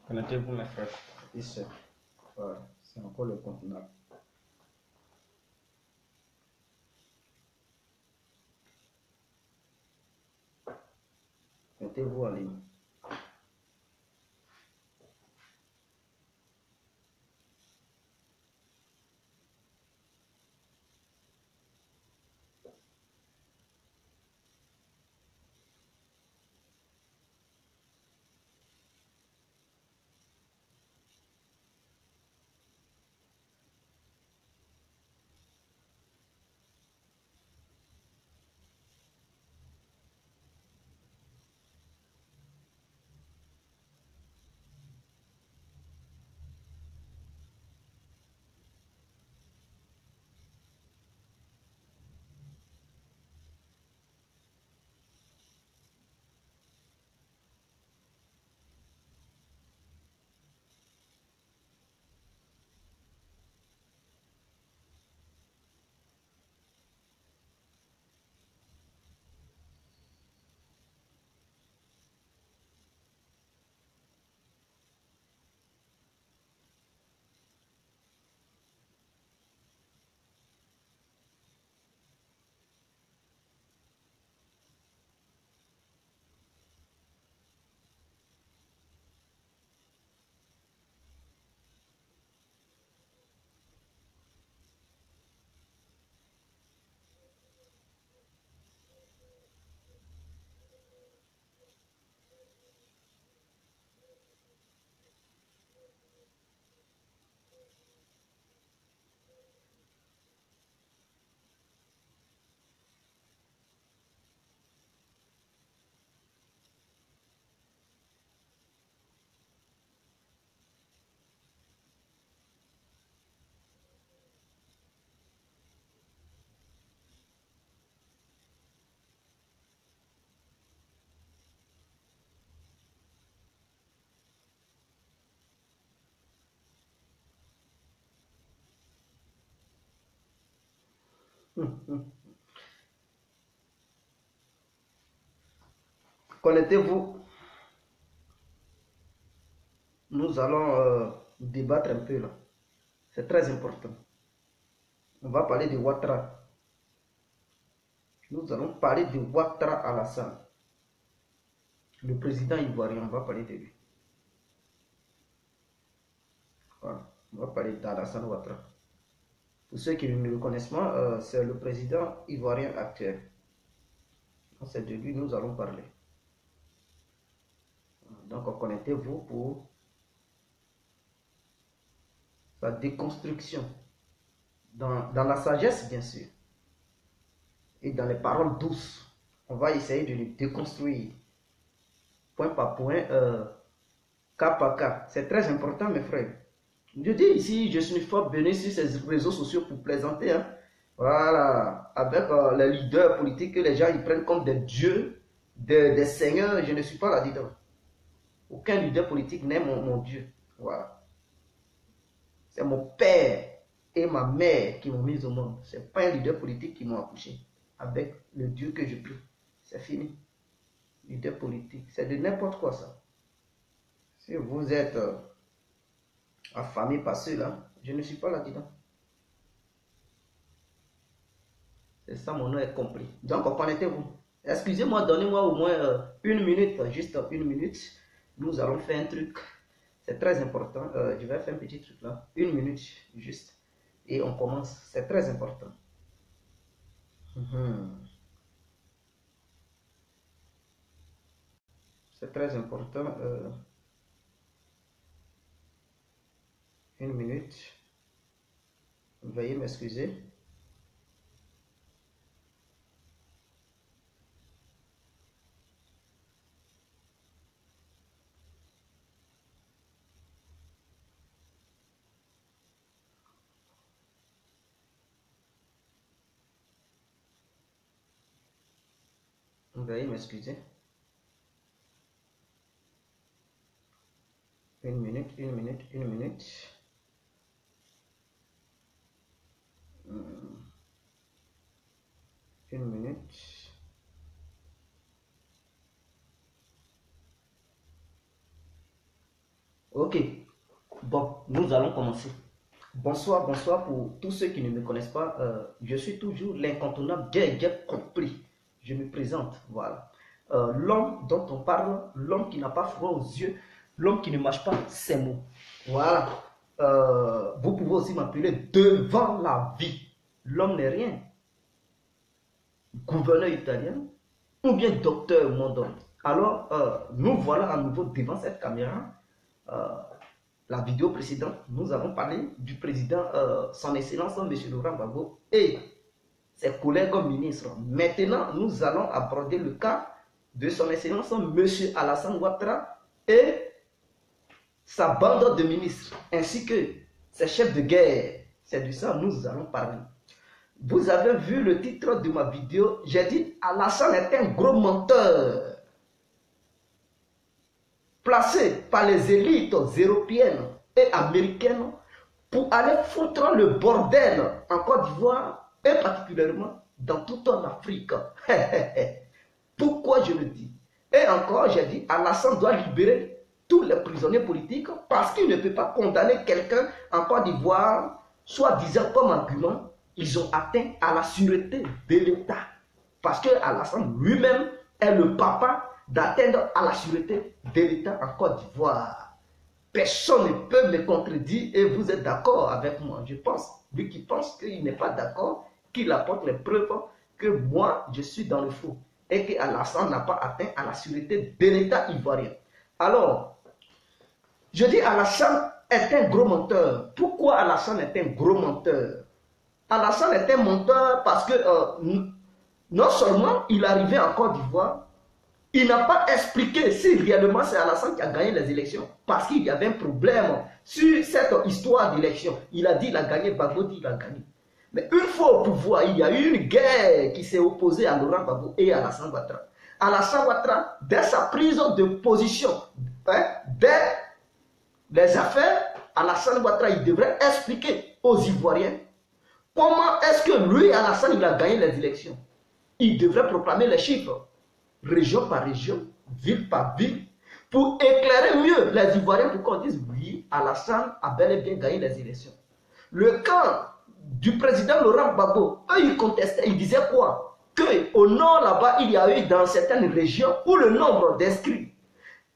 Connectez-vous mes frères et sœurs. Voilà, c'est encore le contenant. Mettez-vous en ligne. Connectez-vous. Nous allons débattre un peu là. C'est très important. On va parler de Ouattara. Nous allons parler de Ouattara Alassane. Le président ivoirien, on va parler de lui. Voilà. On va parler d'Alassane Ouattara. Pour ceux qui ne le connaissent pas, c'est le président ivoirien actuel. C'est de lui que nous allons parler. Donc, connectez-vous pour sa déconstruction. Dans la sagesse, bien sûr. Et dans les paroles douces. On va essayer de le déconstruire. Point par point, cas par cas. C'est très important, mes frères. Je dis ici, je suis fort venu sur ces réseaux sociaux pour plaisanter. Hein. Voilà. Avec les leaders politiques que les gens ils prennent comme des dieux, des seigneurs. Je ne suis pas là-dedans. Aucun leader politique n'est mon Dieu. Voilà. C'est mon père et ma mère qui m'ont mis au monde. Ce n'est pas un leader politique qui m'a accouché. Avec le Dieu que je prie. C'est fini. Leader politique. C'est de n'importe quoi ça. Si vous êtes affamé par ceux-là, je ne suis pas là-dedans. C'est ça, mon nom est compris. Donc, connectez-vous. Excusez-moi, donnez-moi au moins une minute, juste une minute. Nous allons faire un truc. C'est très important. Je vais faire un petit truc là. Une minute, juste. Et on commence. C'est très important. C'est très important. Une minute. Veuillez m'excuser. Veuillez m'excuser. Une minute, une minute, une minute. Une minute. Ok, bon, nous allons commencer. Bonsoir, bonsoir pour tous ceux qui ne me connaissent pas. Je suis toujours l'incontournable bien compris. Je me présente, voilà. L'homme dont on parle, l'homme qui n'a pas froid aux yeux, l'homme qui ne mâche pas ses mots. Voilà. Vous pouvez aussi m'appeler devant la vie. L'homme n'est rien. Gouverneur italien ou bien docteur Mondon. Alors, nous voilà à nouveau devant cette caméra. La vidéo précédente, nous avons parlé du président, son excellence, M. Laurent Gbagbo et ses collègues ministres. Maintenant, nous allons aborder le cas de son excellence, M. Alassane Ouattara et sa bande de ministres, ainsi que ses chefs de guerre. C'est de ça que nous allons parler. Vous avez vu le titre de ma vidéo, j'ai dit Alassane est un gros menteur. Placé par les élites européennes et américaines pour aller foutre le bordel en Côte d'Ivoire et particulièrement dans toute l'Afrique. Pourquoi je le dis? Et encore, j'ai dit, Alassane doit libérer tous les prisonniers politiques parce qu'il ne peut pas condamner quelqu'un en Côte d'Ivoire, soit disant comme argument, ils ont atteint à la sûreté de l'État. Parce que Alassane lui-même est le papa d'atteindre à la sûreté de l'État en Côte d'Ivoire. Personne ne peut me contredire et vous êtes d'accord avec moi. Je pense, lui qui pense qu'il n'est pas d'accord, qu'il apporte les preuves que moi, je suis dans le faux et que Alassane n'a pas atteint à la sûreté de l'État ivoirien. Alors, je dis Alassane est un gros menteur. Pourquoi Alassane est un gros menteur? Alassane est un menteur parce que non seulement il est arrivé en Côte d'Ivoire, il n'a pas expliqué si réellement c'est Alassane qui a gagné les élections. Parce qu'il y avait un problème sur cette histoire d'élection. Il a dit qu'il a gagné, Gbagbo dit qu'il a gagné. Mais une fois au pouvoir, il y a eu une guerre qui s'est opposée à Laurent Gbagbo et à Alassane Ouattara. Alassane Ouattara, dès sa prise de position, dès les affaires, Alassane Ouattara, il devrait expliquer aux Ivoiriens comment est-ce que lui, Alassane, il a gagné les élections. Il devrait proclamer les chiffres, région par région, ville par ville, pour éclairer mieux les Ivoiriens pour qu'on dise oui, Alassane a bel et bien gagné les élections. Le camp du président Laurent Gbagbo, eux ils contestaient, ils disaient quoi? Qu'au nord là-bas, il y a eu dans certaines régions où le nombre d'inscrits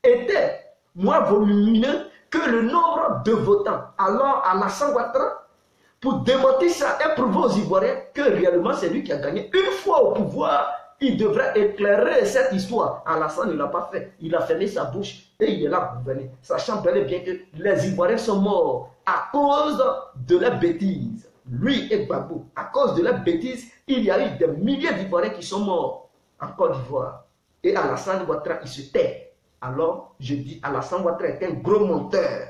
était moins volumineux que le nombre de votants. Alors Alassane Ouattara, pour démentir ça et prouver aux Ivoiriens que réellement c'est lui qui a gagné, une fois au pouvoir, il devrait éclairer cette histoire. Alassane ne l'a pas fait. Il a fermé sa bouche et il est là gouverné. Sachant bel et bien que les Ivoiriens sont morts à cause de leurs bêtises. Lui et Gbagbo, à cause de leurs bêtises, il y a eu des milliers d'Ivoiriens qui sont morts en Côte d'Ivoire. Et Alassane Ouattara, il se tait. Alors, je dis, Alassane Ouattara est un gros menteur.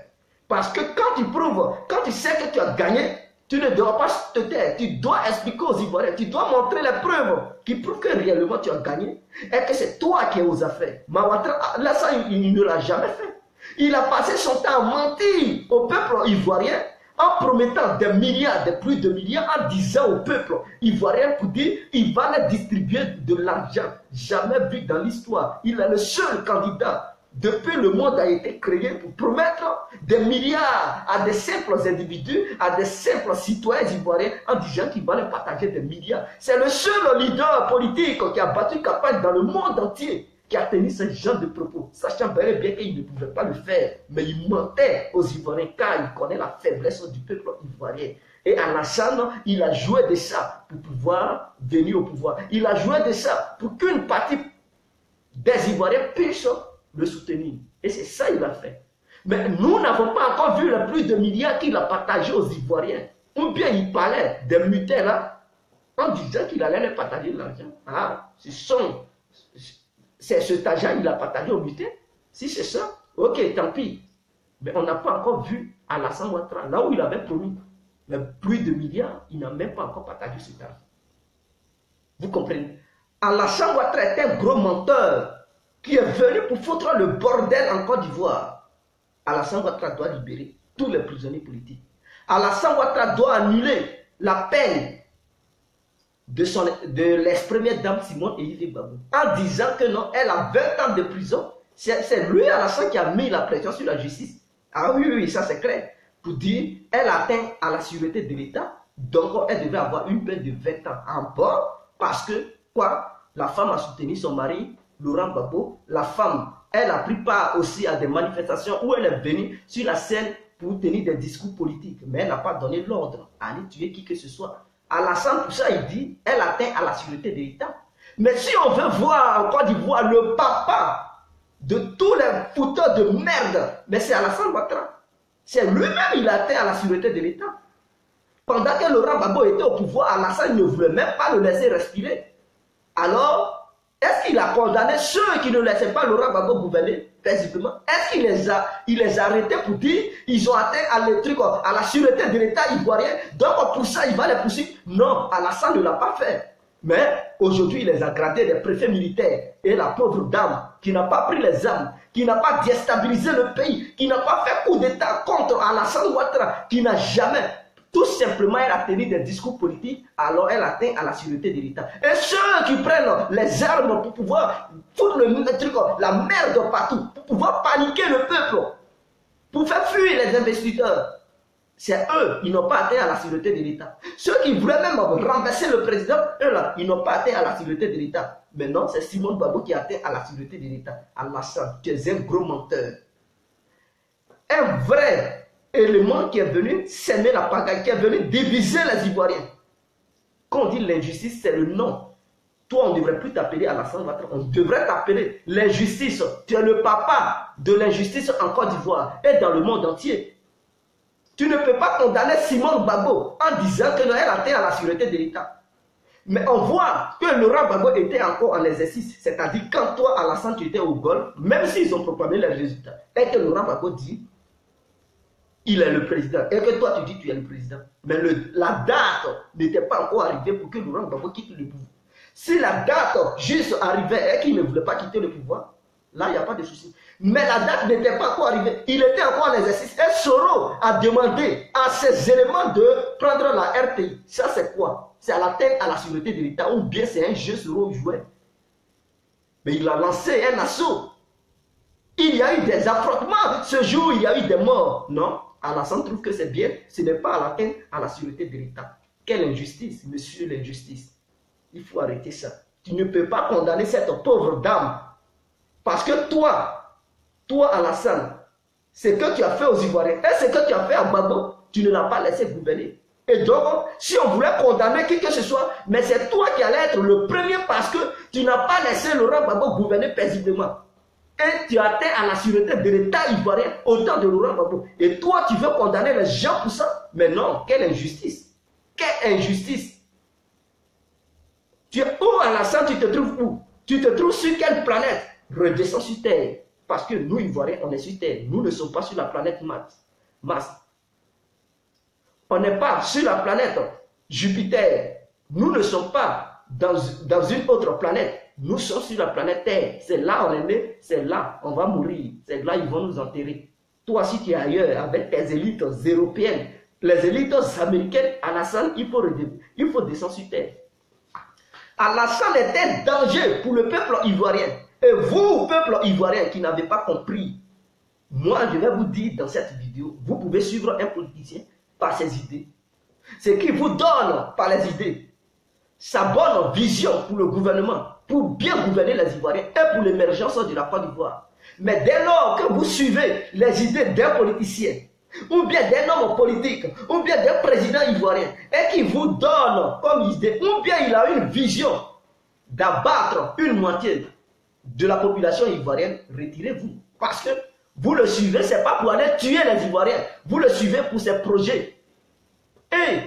Parce que quand tu prouves, quand tu sais que tu as gagné, tu ne dois pas te taire, tu dois expliquer aux Ivoiriens, tu dois montrer les preuves qui prouvent que réellement tu as gagné et que c'est toi qui es aux affaires. Mais Ouattara, là, ça, il ne l'a jamais fait. Il a passé son temps à mentir au peuple ivoirien en promettant des milliards, des plus de milliards, en disant au peuple ivoirien pour dire il va les distribuer de l'argent. Jamais vu dans l'histoire. Il est le seul candidat. Depuis le monde a été créé pour promettre des milliards à des simples individus, à des simples citoyens ivoiriens en disant qu'il va les partager des milliards. C'est le seul leader politique qui a battu campagne dans le monde entier qui a tenu ce genre de propos, sachant bel et bien qu'il ne pouvait pas le faire, mais il mentait aux Ivoiriens car il connaît la faiblesse du peuple ivoirien. Et Alassane, il a joué de ça pour pouvoir venir au pouvoir. Il a joué de ça pour qu'une partie des Ivoiriens puisse le soutenir. Et c'est ça qu'il a fait. Mais nous n'avons pas encore vu le plus de milliards qu'il a partagé aux Ivoiriens. Ou bien il parlait des mutins là, en disant qu'il allait les partager l'argent. Ah, c'est cet argent qu'il a partagé aux mutins. Si c'est ça, ok, tant pis. Mais on n'a pas encore vu Alassane Ouattara, là où il avait promis les plus de milliards, il n'a même pas encore partagé cet argent. Vous comprenez? Alassane Ouattara est un gros menteur qui est venu pour foutre le bordel en Côte d'Ivoire. Alassane Ouattara doit libérer tous les prisonniers politiques. Alassane Ouattara doit annuler la peine de l'ex-première dame Simone Eyive Gbagbo en disant que non, elle a 20 ans de prison. C'est lui, Alassane, qui a mis la pression sur la justice Ah oui, oui, ça c'est clair. Pour dire, elle atteint à la sûreté de l'État, donc elle devait avoir une peine de 20 ans en bas, parce que, quoi, la femme a soutenu son mari, Laurent Gbagbo. La femme, elle a pris part aussi à des manifestations où elle est venue sur la scène pour tenir des discours politiques, mais elle n'a pas donné l'ordre à aller tuer qui que ce soit. Alassane, pour ça, il dit, elle atteint à la sûreté de l'État. Mais si on veut voir en Côte d'Ivoire le papa de tous les fouteurs de merde, mais c'est Alassane Ouattara. C'est lui-même, il atteint à la sûreté de l'État. Pendant que Laurent Gbagbo était au pouvoir, Alassane ne voulait même pas le laisser respirer. Alors, est-ce qu'il a condamné ceux qui ne laissaient pas Laurent Gbagbo gouverner paisiblement? Est-ce qu'il les a arrêtés pour dire ils ont atteint à la sûreté de l'État ivoirien, donc pour ça il va les poursuivre? Non, Alassane ne l'a pas fait. Mais aujourd'hui, il les a gradés des préfets militaires. Et la pauvre dame qui n'a pas pris les armes, qui n'a pas déstabilisé le pays, qui n'a pas fait coup d'État contre Alassane Ouattara, qui n'a jamais, tout simplement, elle a tenu des discours politiques, alors elle atteint à la sûreté de l'État. Et ceux qui prennent les armes pour pouvoir foutre la merde partout, pour pouvoir paniquer le peuple, pour faire fuir les investisseurs, c'est eux, ils n'ont pas atteint à la sûreté de l'État. Ceux qui voulaient même renverser le président, eux là, ils n'ont pas atteint à la sûreté de l'État. Maintenant, c'est Simone Gbagbo qui a atteint à la sûreté de l'État. Alassane, tu es un gros menteur. Un vrai élément qui est venu s'aimer la pagaille, qui est venu diviser les Ivoiriens. Quand on dit l'injustice, c'est le nom. Toi, on ne devrait plus t'appeler Alassane Ouattara, on devrait t'appeler l'injustice. Tu es le papa de l'injustice en Côte d'Ivoire et dans le monde entier. Tu ne peux pas condamner Simone Gbagbo en disant qu'elle atteint à la sûreté de l'État. Mais on voit que Laurent Gbagbo était encore en exercice. C'est-à-dire quand toi, Alassane, tu étais au Golfe, même s'ils ont proclamé les résultats, et que Laurent Gbagbo dit, il est le président, et que toi, tu dis, tu es le président. Mais la date n'était pas encore arrivée pour que Laurent Gbagbo quitte le pouvoir. Si la date juste arrivait et qu'il ne voulait pas quitter le pouvoir, là, il n'y a pas de souci. Mais la date n'était pas encore arrivée. Il était encore en exercice. Et Soro a demandé à ces éléments de prendre la RTI. Ça, c'est quoi? C'est à la tête à la sûreté de l'État ou bien c'est un jeu Soro jouait. Mais il a lancé un assaut. Il y a eu des affrontements. Ce jour, il y a eu des morts. Non, Alassane trouve que c'est bien. Ce n'est pas à la tête à la sûreté de l'État. Quelle injustice, monsieur l'injustice. Il faut arrêter ça. Tu ne peux pas condamner cette pauvre dame. Parce que toi, Alassane, ce que tu as fait aux Ivoiriens et ce que tu as fait à Gbagbo, tu ne l'as pas laissé gouverner. Et donc, si on voulait condamner qui que ce soit, mais c'est toi qui allais être le premier parce que tu n'as pas laissé Laurent Gbagbo gouverner paisiblement. Et tu as atteint à la sûreté de l'État ivoirien au temps de Laurent Gbagbo. Et toi, tu veux condamner les gens pour ça? Mais non, quelle injustice! Quelle injustice! Tu es où, Alassane? Tu te trouves où? Tu te trouves sur quelle planète? Redescends sur Terre. Parce que nous, Ivoiriens, on est sur Terre. Nous ne sommes pas sur la planète Mars. On n'est pas sur la planète Jupiter. Nous ne sommes pas dans une autre planète. Nous sommes sur la planète Terre. C'est là on est né, c'est là on va mourir. C'est là ils vont nous enterrer. Toi, si tu es ailleurs avec tes élites européennes, les élites américaines, Alassane, il faut descendre sur Terre. Alassane est un danger pour le peuple ivoirien. Et vous, peuple ivoirien qui n'avez pas compris, moi je vais vous dire dans cette vidéo, vous pouvez suivre un politicien par ses idées. Ce qu'il vous donne par les idées, sa bonne vision pour le gouvernement, pour bien gouverner les Ivoiriens et pour l'émergence de la Côte d'Ivoire. Mais dès lors que vous suivez les idées d'un politicien, ou bien d'un homme politique, ou bien d'un président ivoirien, et qui vous donne comme idée, ou bien il a une vision d'abattre une moitié de la population ivoirienne, retirez-vous. Parce que vous le suivez, ce n'est pas pour aller tuer les Ivoiriens. Vous le suivez pour ses projets. Et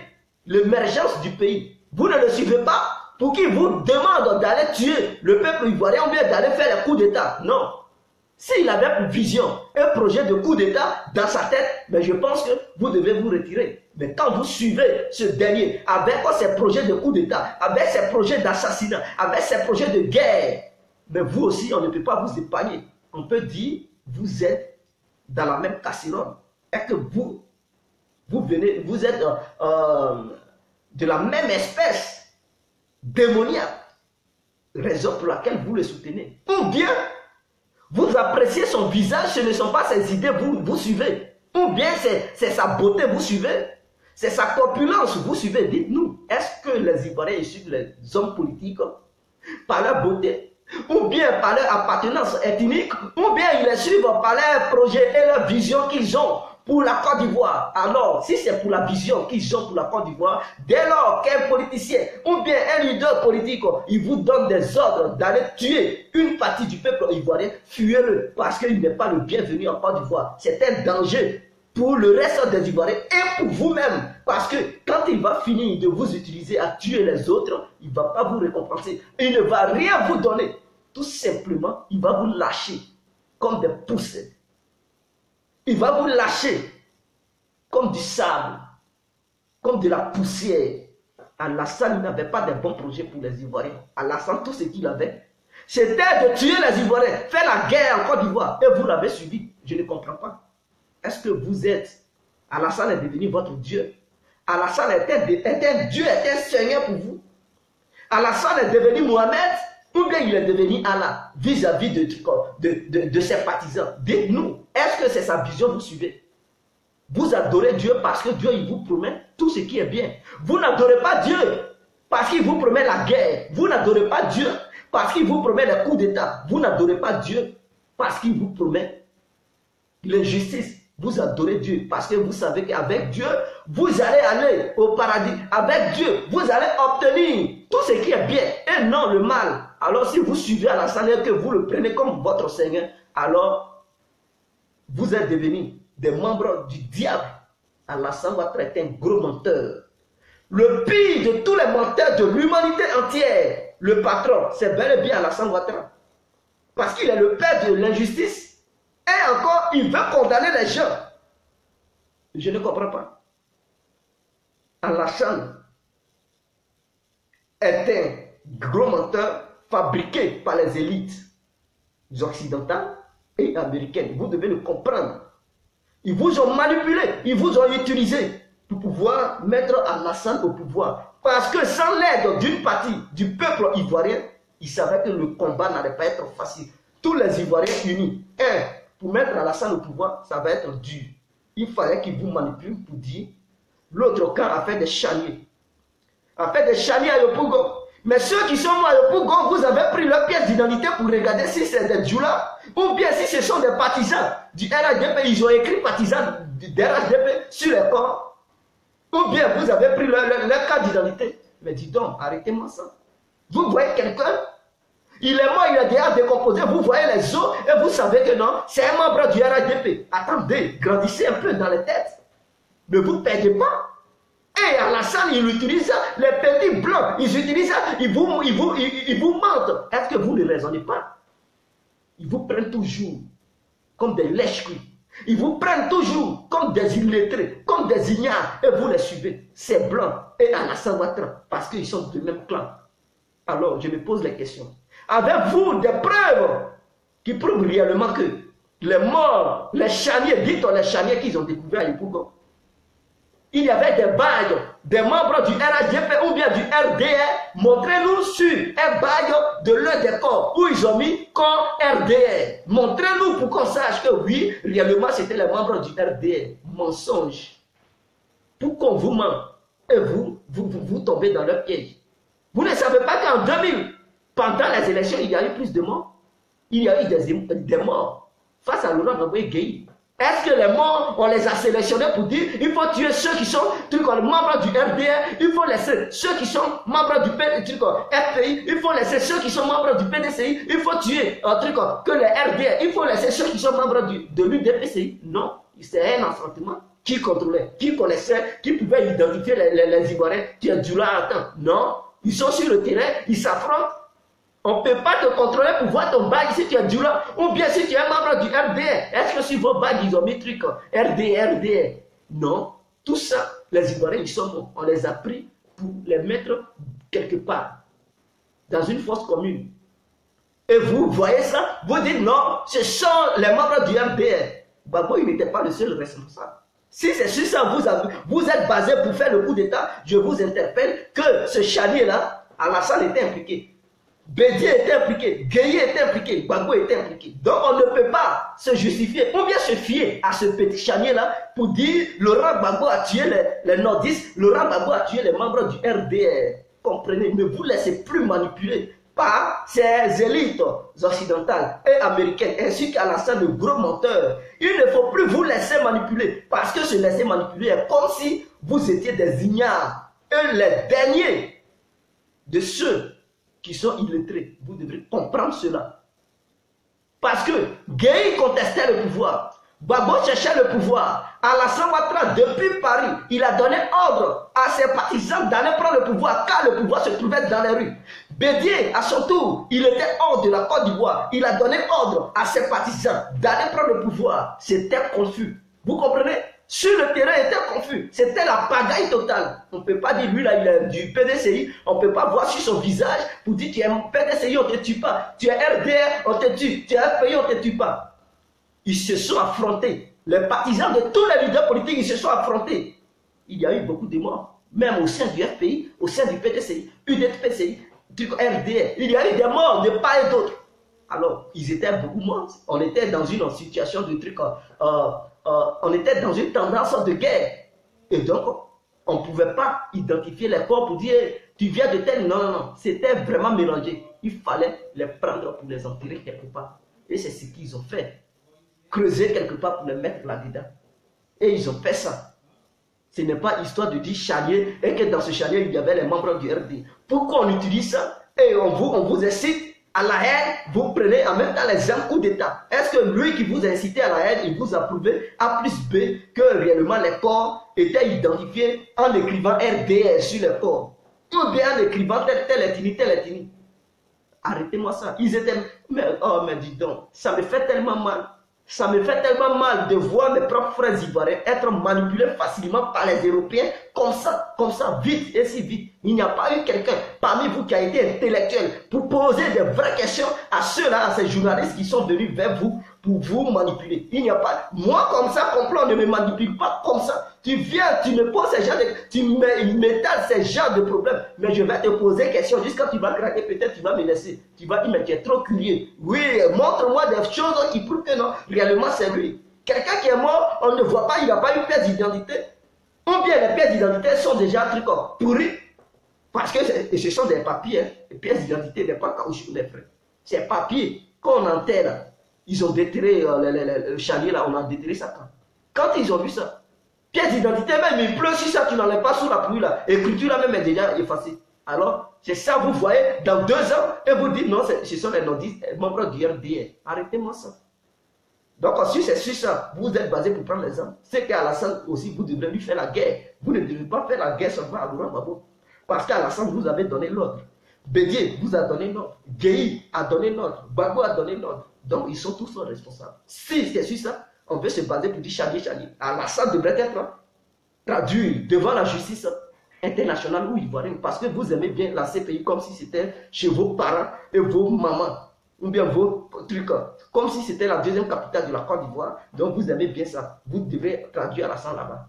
l'émergence du pays. Vous ne le suivez pas pour qu'il vous demande d'aller tuer le peuple ivoirien ou bien d'aller faire les coups d'État. Non. S'il avait pour vision un projet de coup d'État dans sa tête, mais je pense que vous devez vous retirer. Mais quand vous suivez ce dernier avec ses projets de coup d'État, avec ses projets d'assassinat, avec ses projets de guerre, mais vous aussi, on ne peut pas vous épargner. On peut dire, vous êtes dans la même casserole. Et que vous êtes de la même espèce démoniaque. Raison pour laquelle vous le soutenez. Ou bien, vous appréciez son visage, ce ne sont pas ses idées, vous suivez. Ou bien c'est sa beauté, vous suivez? C'est sa corpulence, vous suivez? Dites-nous, est-ce que les Ivoiriens suivent les hommes politiques par leur beauté? Ou bien par leur appartenance ethnique? Ou bien ils les suivent par leur projet et leur vision qu'ils ont pour la Côte d'Ivoire? Alors, si c'est pour la vision qu'ils ont pour la Côte d'Ivoire, dès lors qu'un politicien ou bien un leader politique, il vous donne des ordres d'aller tuer une partie du peuple ivoirien, fuyez-le, parce qu'il n'est pas le bienvenu en Côte d'Ivoire. C'est un danger pour le reste des Ivoiriens et pour vous-même. Parce que quand il va finir de vous utiliser à tuer les autres, il ne va pas vous récompenser. Il ne va rien vous donner. Tout simplement, il va vous lâcher comme des poussées. Il va vous lâcher comme du sable, comme de la poussière. Alassane n'avait pas de bons projets pour les Ivoiriens. Alassane, tout ce qu'il avait, c'était de tuer les Ivoiriens, faire la guerre en Côte d'Ivoire. Et vous l'avez suivi. Je ne comprends pas. Est-ce que vous êtes... Alassane est devenu votre Dieu? Alassane est un Dieu, est un Seigneur pour vous? Alassane est devenu Mohamed? Ou bien il est devenu Allah vis-à-vis de ses partisans? Dites-nous, est-ce que c'est sa vision que vous suivez? Vous adorez Dieu parce que Dieu il vous promet tout ce qui est bien. Vous n'adorez pas Dieu parce qu'il vous promet la guerre. Vous n'adorez pas Dieu parce qu'il vous promet les coups d'État. Vous n'adorez pas Dieu parce qu'il vous promet l'injustice. Vous adorez Dieu parce que vous savez qu'avec Dieu, vous allez aller au paradis. Avec Dieu, vous allez obtenir tout ce qui est bien et non le mal. Alors si vous suivez Alassane et que vous le prenez comme votre Seigneur, alors vous êtes devenus des membres du diable. Alassane Ouattara est un gros menteur. Le pire de tous les menteurs de l'humanité entière, le patron, c'est bel et bien Alassane Ouattara. Parce qu'il est le père de l'injustice. Et encore, il veut condamner les gens. Je ne comprends pas. Alassane est un gros menteur fabriqué par les élites occidentales et américaines. Vous devez le comprendre. Ils vous ont manipulé, ils vous ont utilisé pour pouvoir mettre Alassane au pouvoir. Parce que sans l'aide d'une partie du peuple ivoirien, ils savaient que le combat n'allait pas être facile. Tous les Ivoiriens unis, pour mettre Alassane au pouvoir, ça va être dur. Il fallait qu'ils vous manipulent pour dire l'autre camp a fait des charniers. A fait des charniers à Yopougon. Mais ceux qui sont morts à Yopougon, vous avez pris leur pièce d'identité pour regarder si c'est des Djoula ou bien si ce sont des partisans du RHDP. Ils ont écrit partisans du RHDP sur les corps. Ou bien vous avez pris leur carte d'identité. Mais dis donc, arrêtez-moi ça. Vous voyez quelqu'un? Il est mort, il a déjà décomposé, vous voyez les os et vous savez que non, c'est un membre du RHDP. Attendez, grandissez un peu dans les têtes. Ne vous perdez pas. Et Alassane, il utilise ça, les petits blancs, ils utilisent ça, ils vous mentent. Est-ce que vous ne raisonnez pas? Ils vous prennent toujours comme des lèches-cuits. Ils vous prennent toujours comme des illettrés, comme des ignares, et vous les suivez. C'est blanc et Alassane Ouattara, parce qu'ils sont du même clan. Alors, je me pose la question. Avez-vous des preuves qui prouvent réellement que les morts, les charniers, dites les charniers qu'ils ont découverts à Yopougon, il y avait des badges des membres du RHDP ou bien du RDR, montrez-nous sur un badge de leur décor où ils ont mis corps RDR. Montrez-nous pour qu'on sache que oui, réellement c'était les membres du RDR. Mensonge. Pour qu'on vous ment et vous tombez dans leur piège. Vous ne savez pas qu'en 2000, pendant les élections, il y a eu plus de morts. Il y a eu des morts face à Laurent Gbagbo Gueye. Est-ce que les morts, on les a sélectionnés pour dire il faut tuer ceux qui sont membres du RDR, il faut laisser ceux qui sont membres du FPI, il faut laisser ceux qui sont membres du PDCI, il faut tuer que les RDR, il faut laisser ceux qui sont membres de l'UDPCI. Non, c'est un affrontement. Qui contrôlait, qui connaissait, qui pouvait identifier les Ivoiriens qui est du là à temps. Non, ils sont sur le terrain, ils s'affrontent. On ne peut pas te contrôler pour voir ton badge si tu es du là, ou bien si tu es membre du RDR. Est-ce que sur vos badges, ils ont mis truc RDR? Non. Tout ça, les Ivoiriens, ils sont morts. On les a pris pour les mettre quelque part, dans une fosse commune. Et vous voyez ça, vous dites non, ce sont les membres du RDR. Gbagbo, il n'était pas le seul responsable. Si c'est sur ça, vous êtes basé pour faire le coup d'État, je vous interpelle que ce charnier-là, Alassane était impliqué. Bédié était impliqué, Gueye était impliqué, Gbagbo était impliqué. Donc on ne peut pas se justifier ou bien se fier à ce petit chanier-là pour dire Laurent Gbagbo a tué les nordistes, Laurent Gbagbo a tué les membres du RDR. Comprenez, ne vous laissez plus manipuler par ces élites occidentales et américaines, ainsi qu'Alassane, le gros menteur. Il ne faut plus vous laisser manipuler, parce que se laisser manipuler est comme si vous étiez des ignares. Et les derniers de ceux qui sont illettrés, vous devrez comprendre cela. Parce que Gueye contestait le pouvoir, Gbagbo cherchait le pouvoir. Alassane Ouattara, depuis Paris, il a donné ordre à ses partisans d'aller prendre le pouvoir, car le pouvoir se trouvait dans les rues. Bédié, à son tour, il était hors de la Côte d'Ivoire. Il a donné ordre à ses partisans d'aller prendre le pouvoir. C'était confus. Vous comprenez? Sur le terrain, il était confus. C'était la pagaille totale. On ne peut pas dire, lui, là, il est du PDCI. On ne peut pas voir sur son visage pour dire, tu es PDCI, on ne te tue pas. Tu es RDR, on te tue. Tu es FPI, on ne te tue pas. Ils se sont affrontés. Les partisans de tous les leaders politiques, ils se sont affrontés. Il y a eu beaucoup de morts. Même au sein du FPI, au sein du PDCI, UDPCI, du RDR. Il y a eu des morts de part et d'autre. Alors, ils étaient beaucoup morts. On était dans une situation de truc... on était dans une tendance de guerre. Et donc, on ne pouvait pas identifier les corps pour dire tu viens de tel. Non, non, non. C'était vraiment mélangé. Il fallait les prendre pour les enterrer quelque part. Et c'est ce qu'ils ont fait. Creuser quelque part pour les mettre là-dedans. Et ils ont fait ça. Ce n'est pas histoire de dire chalier et que dans ce chalier, il y avait les membres du RD. Pourquoi on utilise ça? Et on vous incite à la haine, vous prenez en même temps les armes coup d'État. Est-ce que lui qui vous a incité à la haine, il vous a prouvé A plus B que réellement les corps étaient identifiés en écrivant RDR sur les corps? Ou bien en écrivant telle ethnie. Arrêtez-moi ça. Ils étaient... oh, mais dis donc, ça me fait tellement mal. Ça me fait tellement mal de voir mes propres frères ivoiriens être manipulés facilement par les Européens comme ça, vite et si vite. Il n'y a pas eu quelqu'un parmi vous qui a été intellectuel pour poser des vraies questions à ceux-là, à ces journalistes qui sont venus vers vous pour vous manipuler. Il n'y a pas... Moi, comme ça, complot, ne me manipule pas comme ça. Tu viens, tu me poses ces genres de... Tu m'étales ces genres de problèmes. Mais je vais te poser des questions. Jusqu'à tu vas craquer, peut-être tu vas me laisser. Tu vas dire, mais tu es trop curieux. Oui, montre-moi des choses qui prouvent que non, réellement c'est lui. Quelqu'un qui est mort, on ne voit pas, il n'a pas eu pièce d'identité. Ou bien les pièces d'identité sont déjà un truc pourris. Parce que ce sont des papiers. Hein. Les pièces d'identité n'est pas caoutchouc, les frères. C'est papier. Quand on enterre, ils ont déterré le chalier là, on a déterré ça quand ils ont vu ça. Pièce d'identité, même il pleut sur ça, tu n'enlèves pas sous la pluie là. L'écriture là même est déjà effacée. Alors, c'est ça, vous voyez, dans 2 ans, et vous dites non, ce sont les nordistes, membres du RDR. Arrêtez-moi ça. Donc, si c'est sur ça, vous êtes basé pour prendre les armes. C'est qu'Alassane aussi, vous devrez lui faire la guerre. Vous ne devez pas faire la guerre seulement à Laurent Gbagbo. Parce qu'Alassane vous avez donné l'ordre. Bédié vous a donné l'ordre. Gueye a donné l'ordre. Gbagbo a donné l'ordre. Donc, ils sont tous responsables. Si c'est sur ça, on peut se baser pour dire chalier. Alassane devrait être traduit devant la justice internationale ou ivoirienne. Parce que vous aimez bien la CPI comme si c'était chez vos parents et vos mamans. Ou bien vos trucs, comme si c'était la 2e capitale de la Côte d'Ivoire. Donc vous aimez bien ça. Vous devez traduire Alassane là-bas.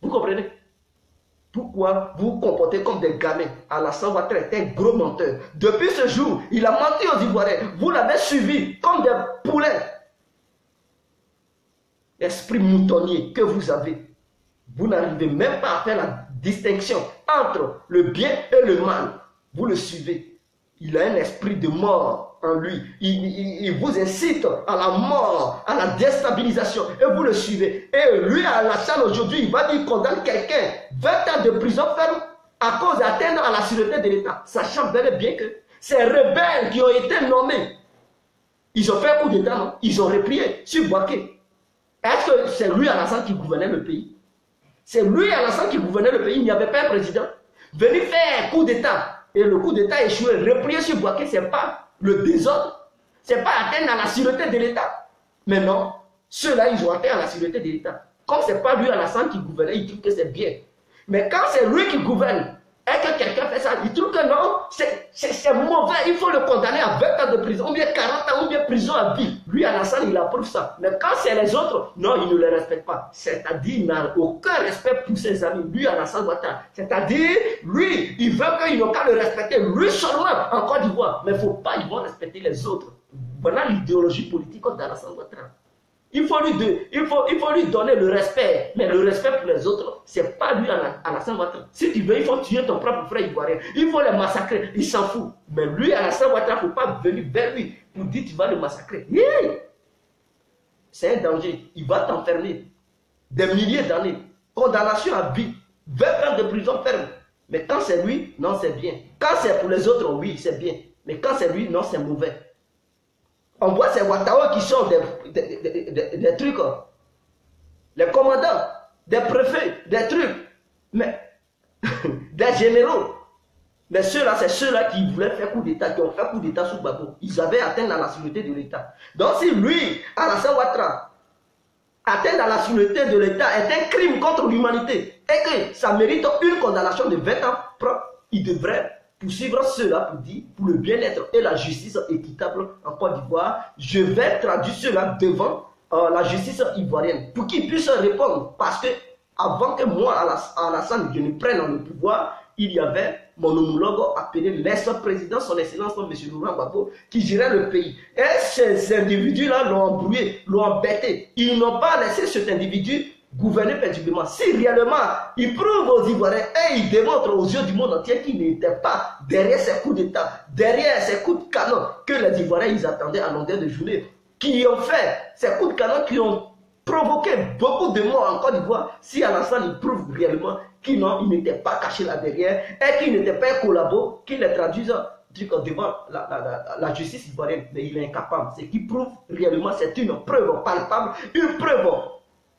Vous comprenez? Pourquoi vous vous comportez comme des gamins? Alassane Ouattara est un gros menteur. Depuis ce jour, il a menti aux Ivoiriens. Vous l'avez suivi comme des poulets. Esprit moutonnier que vous avez. Vous n'arrivez même pas à faire la distinction entre le bien et le mal. Vous le suivez. Il a un esprit de mort en lui. Il vous incite à la mort, à la déstabilisation. Et vous le suivez. Et lui, Alassane, aujourd'hui, il va dire qu'il condamne quelqu'un 20 ans de prison ferme à cause d'atteindre à la sûreté de l'État. Sachant bel et bien que ces rebelles qui ont été nommés, ils ont fait un coup d'État, non? Ils ont replié sur Bouaké. Est-ce que c'est lui, Alassane, qui gouvernait le pays? C'est lui, Alassane, qui gouvernait le pays. Il n'y avait pas un président. Venir faire un coup d'État. Et le coup d'État échoué, replier sur Bouaké, ce n'est pas le désordre, ce n'est pas atteindre à la sûreté de l'État. Mais non, ceux-là, ils ont atteint à la sûreté de l'État. Comme ce n'est pas lui, Alassane, qui gouvernait, ils trouvent que c'est bien. Mais quand c'est lui qui gouverne, et que quelqu'un fait ça, il trouve que non, c'est mauvais, il faut le condamner à 20 ans de prison, ou bien 40 ans, ou bien prison à vie. Lui, Alassane, il approuve ça. Mais quand c'est les autres, non, il ne les respecte pas. C'est-à-dire, il n'a aucun respect pour ses amis. Lui, Alassane Ouattara. C'est-à-dire, lui, il veut qu'ils n'ont qu'à le respecter, lui seulement, en Côte d'Ivoire. Mais il ne faut pas, ils vont respecter les autres. Voilà l'idéologie politique d'Alassane Ouattara. Il faut lui donner le respect. Mais le respect pour les autres, ce n'est pas lui Alassane Ouattara. Si tu veux, il faut tuer ton propre frère ivoirien. Il faut les massacrer. Il s'en fout. Mais lui, Alassane Ouattara, il ne faut pas venir vers lui pour dire tu vas le massacrer. Yeah. C'est un danger. Il va t'enfermer des milliers d'années. Condamnation à vie. 20 ans de prison ferme. Mais quand c'est lui, non, c'est bien. Quand c'est pour les autres, oui, c'est bien. Mais quand c'est lui, non, c'est mauvais. On voit ces Ouattara qui sont des trucs, les commandants, des préfets, des trucs, mais des généraux. Mais ceux-là, c'est ceux-là qui voulaient faire coup d'État, qui ont fait coup d'État sous Gbagbo. Ils avaient atteint la nationalité de l'État. Donc si lui, Alassane Ouattara, atteindre la nationalité de l'État est un crime contre l'humanité et que ça mérite une condamnation de 20 ans propre, il devrait poursuivre cela pour le bien-être et la justice équitable en Côte d'Ivoire. Je vais traduire cela devant la justice ivoirienne pour qu'ils puissent répondre. Parce que avant que moi, Alassane, je ne prenne le pouvoir, il y avait mon homologue appelé l'ex-président, son excellence, M. Laurent Gbagbo, qui gérait le pays. Et ces individus-là l'ont embrouillé, l'ont embêté. Ils n'ont pas laissé cet individu gouverner paisiblement. Si réellement il prouve aux Ivoiriens et il démontre aux yeux du monde entier qu'il n'était pas derrière ces coups d'État, derrière ces coups de canon que les Ivoiriens ils attendaient à longueur de journée, qui ont fait ces coups de canon qui ont provoqué beaucoup de morts en Côte d'Ivoire, si Alassane il prouve réellement qu'il n'était pas caché là derrière et qu'il n'était pas un collabo, qu'il les traduise devant la justice ivoirienne, mais il est incapable. Ce qui prouve réellement, c'est une preuve palpable, une preuve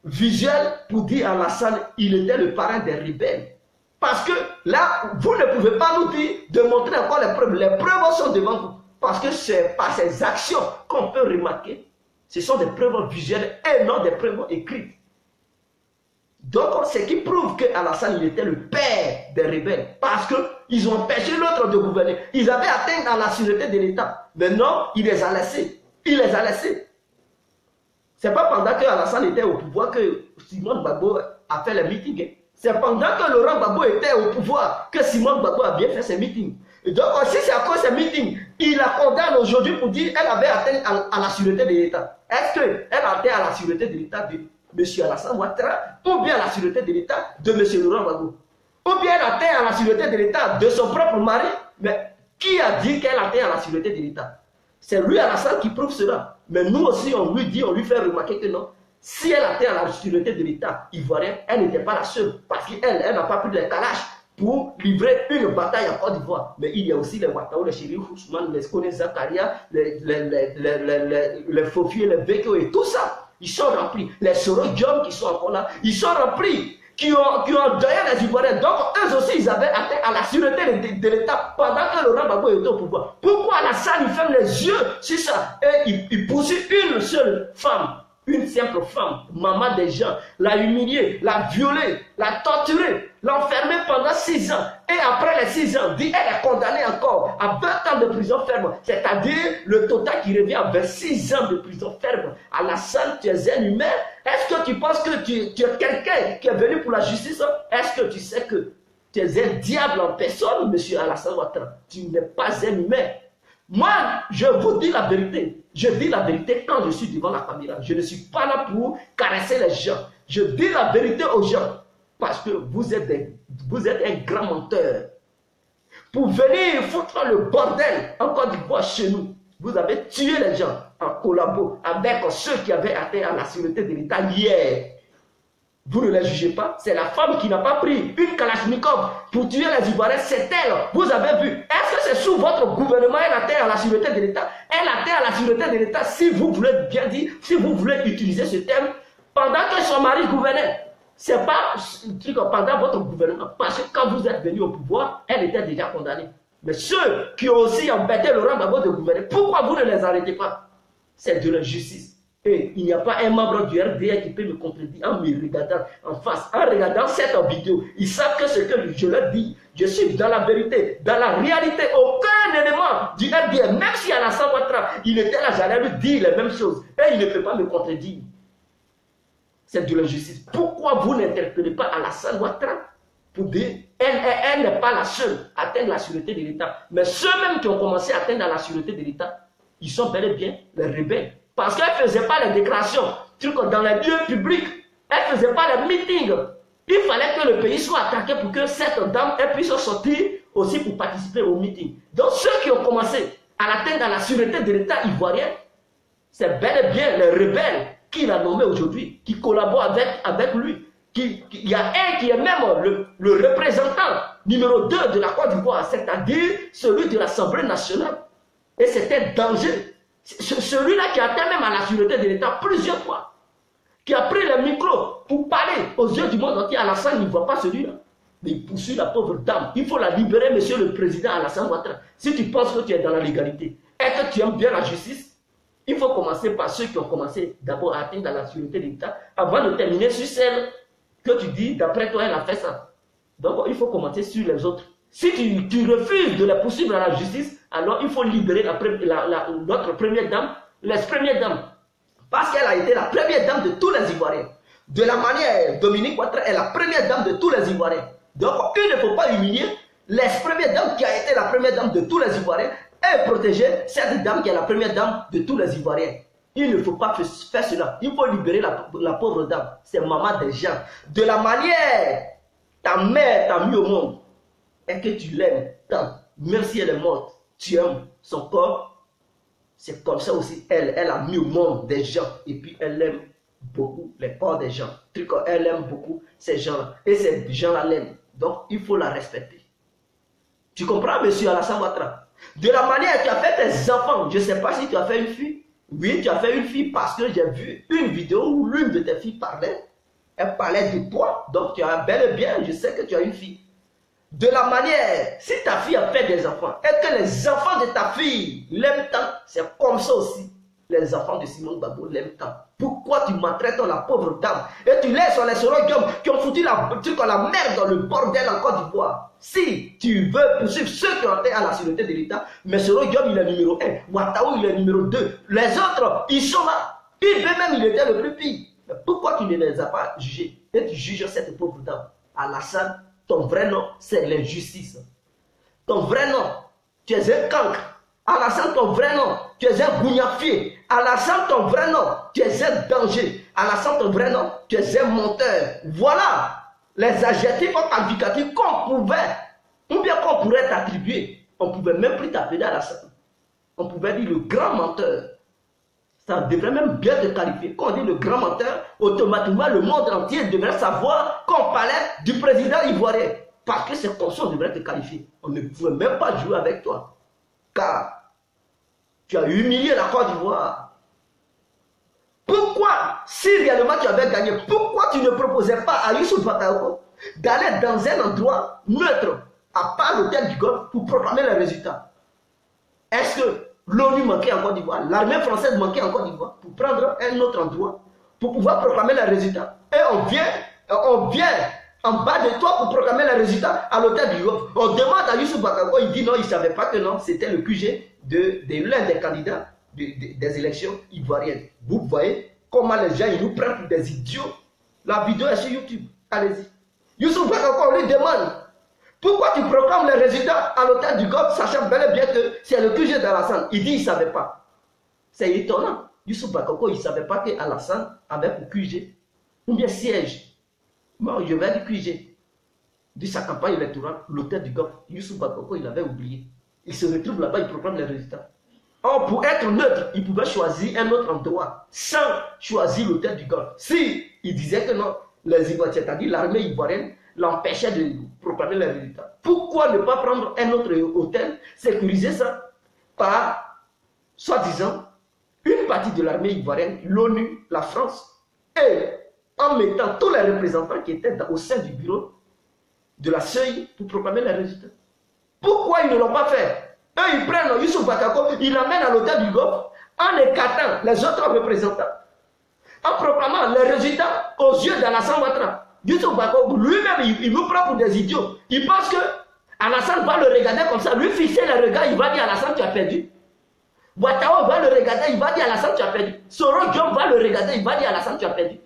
visuel pour dire à Alassane il était le parrain des rebelles. Parce que là, vous ne pouvez pas nous dire de montrer encore les preuves. Les preuves sont devant vous. Parce que c'est par ces actions qu'on peut remarquer. Ce sont des preuves visuelles et non des preuves écrites. Donc, ce qui prouve que Alassane il était le père des rebelles. Parce qu'ils ont empêché l'autre de gouverner. Ils avaient atteint la sûreté de l'État. Mais non, il les a laissés. Il les a laissés. C'est pas pendant que Alassane était au pouvoir que Simone Gbagbo a fait les meetings. C'est pendant que Laurent Gbagbo était au pouvoir que Simone Gbagbo a bien fait ses meetings. Et donc, si c'est à cause de ces meetings, il la condamne aujourd'hui pour dire qu'elle avait atteint à la sûreté de l'État. Est-ce qu'elle a atteint à la sûreté de l'État de M. Alassane Ouattara ou bien à la sûreté de l'État de M. Laurent Gbagbo? Ou bien elle atteint à la sûreté de l'État de son propre mari? Mais qui a dit qu'elle atteint à la sûreté de l'État? C'est lui, Alassane, qui prouve cela. Mais nous aussi, on lui fait remarquer que non. Si elle atteint à la sûreté de l'État ivoirien, elle n'était pas la seule. Parce qu'elle n'a pas pris les calages pour livrer une bataille en Côte d'Ivoire. Mais il y a aussi les Ouattara, les Chérif Ousmane, les Kone Zakaria, les Fofi, les Beko et tout ça. Ils sont remplis. Les Sorodium qui sont encore là, ils sont remplis. Qui ont donné les Ivoiriens. Donc, eux aussi, ils avaient atteint à la sûreté de l'État pendant que Laurent Gbagbo était au pouvoir. Pourquoi Alassane, il ferme les yeux sur ça et il poursuit une seule femme, une simple femme, maman des gens, l'a humiliée, l'a violée, l'a torturée, l'a enfermée pendant 6 ans. Et après les 6 ans, dit elle est condamnée encore à 20 ans de prison ferme. C'est-à-dire le total qui revient à 26 ans de prison ferme. Alassane, tu es un humain. Est-ce que tu penses que tu es quelqu'un qui est venu pour la justice? Est-ce que tu sais que tu es un diable en personne, monsieur Alassane Ouattara? Tu n'es pas un humain. Moi, je vous dis la vérité. Je dis la vérité quand je suis devant la caméra. Je ne suis pas là pour caresser les gens. Je dis la vérité aux gens. Parce que vous êtes un grand menteur. Pour venir foutre le bordel en Côte d'Ivoire chez nous, vous avez tué les gens en collabo avec ceux qui avaient atteint à la sûreté de l'État hier. Vous ne les jugez pas. C'est la femme qui n'a pas pris une Kalachnikov pour tuer les Ivoiriens. C'est elle. Vous avez vu. Est-ce que c'est sous votre gouvernement elle atteint à la sûreté de l'État? Elle atteint à la sûreté de l'État, si vous voulez bien dire, si vous voulez utiliser ce terme, pendant que son mari gouvernait. C'est pas un truc pendant votre gouvernement. Parce que quand vous êtes venu au pouvoir, elle était déjà condamnée. Mais ceux qui ont aussi embêté Laurent Gbagbo de gouverner, pourquoi vous ne les arrêtez pas? C'est de l'injustice. Et il n'y a pas un membre du RDA qui peut me contredire en me regardant en face, en regardant cette vidéo. Ils savent que ce que je leur dis, je suis dans la vérité, dans la réalité. Aucun élément du RDA, même si Alassane Ouattara, il était là, j'allais lui dire les mêmes choses. Et il ne peut pas me contredire. C'est de l'injustice. Pourquoi vous n'interpellez pas Alassane Ouattara pour dire, elle n'est pas la seule à atteindre la sûreté de l'État. Mais ceux-mêmes qui ont commencé à atteindre la sûreté de l'État, ils sont bel et bien les rebelles. Parce qu'elle ne faisait pas les déclarations dans les lieux publics. Elle ne faisait pas les meetings. Il fallait que le pays soit attaqué pour que cette dame puisse sortir aussi pour participer au meeting. Donc ceux qui ont commencé à atteindre la sûreté de l'État ivoirien, c'est bel et bien les rebelles qu'il a nommés aujourd'hui, qui collaborent avec lui. Il y a un qui est même le représentant numéro 2 de la Côte d'Ivoire, c'est-à-dire celui de l'Assemblée nationale. Et c'était danger. Celui-là qui a atteint même à la sûreté de l'État plusieurs fois, qui a pris le micro pour parler aux yeux du monde entier. Alassane, il ne voit pas celui-là. Mais il poursuit la pauvre dame. Il faut la libérer, monsieur le président Alassane Ouattara. Si tu penses que tu es dans la légalité et que tu aimes bien la justice, il faut commencer par ceux qui ont commencé d'abord à atteindre la sûreté de l'État avant de terminer sur celle que tu dis, d'après toi, elle a fait ça. Donc, il faut commencer sur les autres. Si tu refuses de la poursuivre à la justice, alors il faut libérer notre première dame, l'ex-première dame. Parce qu'elle a été la première dame de tous les Ivoiriens. De la manière, Dominique Ouattara est la première dame de tous les Ivoiriens. Donc, il ne faut pas humilier l'ex-première dame qui a été la première dame de tous les Ivoiriens et protéger cette dame qui est la première dame de tous les Ivoiriens. Il ne faut pas faire cela. Il faut libérer la pauvre dame. C'est maman des gens. De la manière, ta mère t'a mis au monde et que tu l'aimes tant, même si elle est morte, tu aimes son corps, c'est comme ça aussi, elle a mis au monde des gens, et puis elle aime beaucoup les corps des gens. Elle aime beaucoup ces gens-là, et ces gens-là l'aiment. Donc, il faut la respecter. Tu comprends, monsieur Alassane Ouattara? De la manière, tu as fait tes enfants, je ne sais pas si tu as fait une fille. Oui, tu as fait une fille parce que j'ai vu une vidéo où l'une de tes filles parlait. Elle parlait de toi, donc tu as bel et bien, je sais que tu as une fille. De la manière, si ta fille a fait des enfants et que les enfants de ta fille l'aiment tant, c'est comme ça aussi. Les enfants de Simone Gbagbo l'aiment tant. Pourquoi tu maltraites la pauvre dame et tu laisses les Sorogum qui ont foutu la merde dans le bordel en Côte d'Ivoire? Si tu veux poursuivre ceux qui ont été à la sûreté de l'État, mais Sorogum il est numéro 1, Ouattara il est numéro 2, les autres ils sont là. Il peut même il était le plus pire. Mais pourquoi tu ne les as pas jugés et tu juges cette pauvre dame? Alassane, ton vrai nom, c'est l'injustice. Ton vrai nom, tu es un cancre. Alassane, ton vrai nom, tu es un gougnafier. Alassane, ton vrai nom, tu es un danger. Alassane, ton vrai nom, tu es un menteur. Voilà les adjectifs qualificatifs qu'on pouvait, ou bien qu'on pourrait t'attribuer. On ne pouvait même plus t'appeler Alassane. On pouvait dire le grand menteur. Ça devrait même bien te qualifier. Quand on dit le grand menteur, automatiquement le monde entier devrait savoir qu'on parlait du président ivoirien. Parce que c'est comme ça qu'on devrait te qualifier. On ne pouvait même pas jouer avec toi. Car tu as humilié la Côte d'Ivoire. Pourquoi, si réellement tu avais gagné, pourquoi tu ne proposais pas à Youssouf Bakayoko d'aller dans un endroit neutre, à part l'hôtel du Golfe, pour proclamer les résultats? Est-ce que l'ONU manquait en Côte d'Ivoire, l'armée française manquait en Côte d'Ivoire pour prendre un autre endroit, pour pouvoir proclamer les résultats? Et on vient en bas de toi pour proclamer les résultats à l'hôtel du Golfe. On demande à Youssouf Bakayoko, il dit non, il ne savait pas que non, c'était le QG de l'un des candidats des élections ivoiriennes. Vous voyez comment les gens ils nous prennent pour des idiots. La vidéo est sur YouTube, allez-y. Youssouf Bakayoko, on lui demande pourquoi tu proclames les résultats à l'hôtel du Golfe, sachant bel et bien que c'est le QG d'Alassane? Il dit qu'il ne savait pas. C'est étonnant. Youssouf Bakayoko, il ne savait pas qu'Alassane avait pour QG, ou bien siège. Moi, je vais dire QG. De sa campagne électorale, l'hôtel du Golfe, Youssouf Bakayoko, il avait oublié. Il se retrouve là-bas, il proclame les résultats. Or, pour être neutre, il pouvait choisir un autre endroit, sans choisir l'hôtel du Golfe. Si il disait que non, les Ivoiriens, c'est-à-dire l'armée ivoirienne, l'empêchait de proclamer les résultats. Pourquoi ne pas prendre un autre hôtel, sécuriser ça par, soi-disant, une partie de l'armée ivoirienne, l'ONU, la France, et en mettant tous les représentants qui étaient au sein du bureau de la CEI pour proclamer les résultats? Pourquoi ils ne l'ont pas fait? Eux, ils prennent Youssouf Bakayoko, ils l'amènent à l'hôtel du Golfe en écartant les autres représentants. en proclamant les résultats aux yeux d'Alassane Ouattara. Youssou Bakogo, lui-même, il nous prend pour des idiots. Il pense que Alassane va le regarder comme ça, lui fixer le regard, il va dire Alassane, tu as perdu. Ouattara va le regarder, il va dire Alassane, tu as perdu. Soro Diop va le regarder, il va dire Alassane, tu as perdu.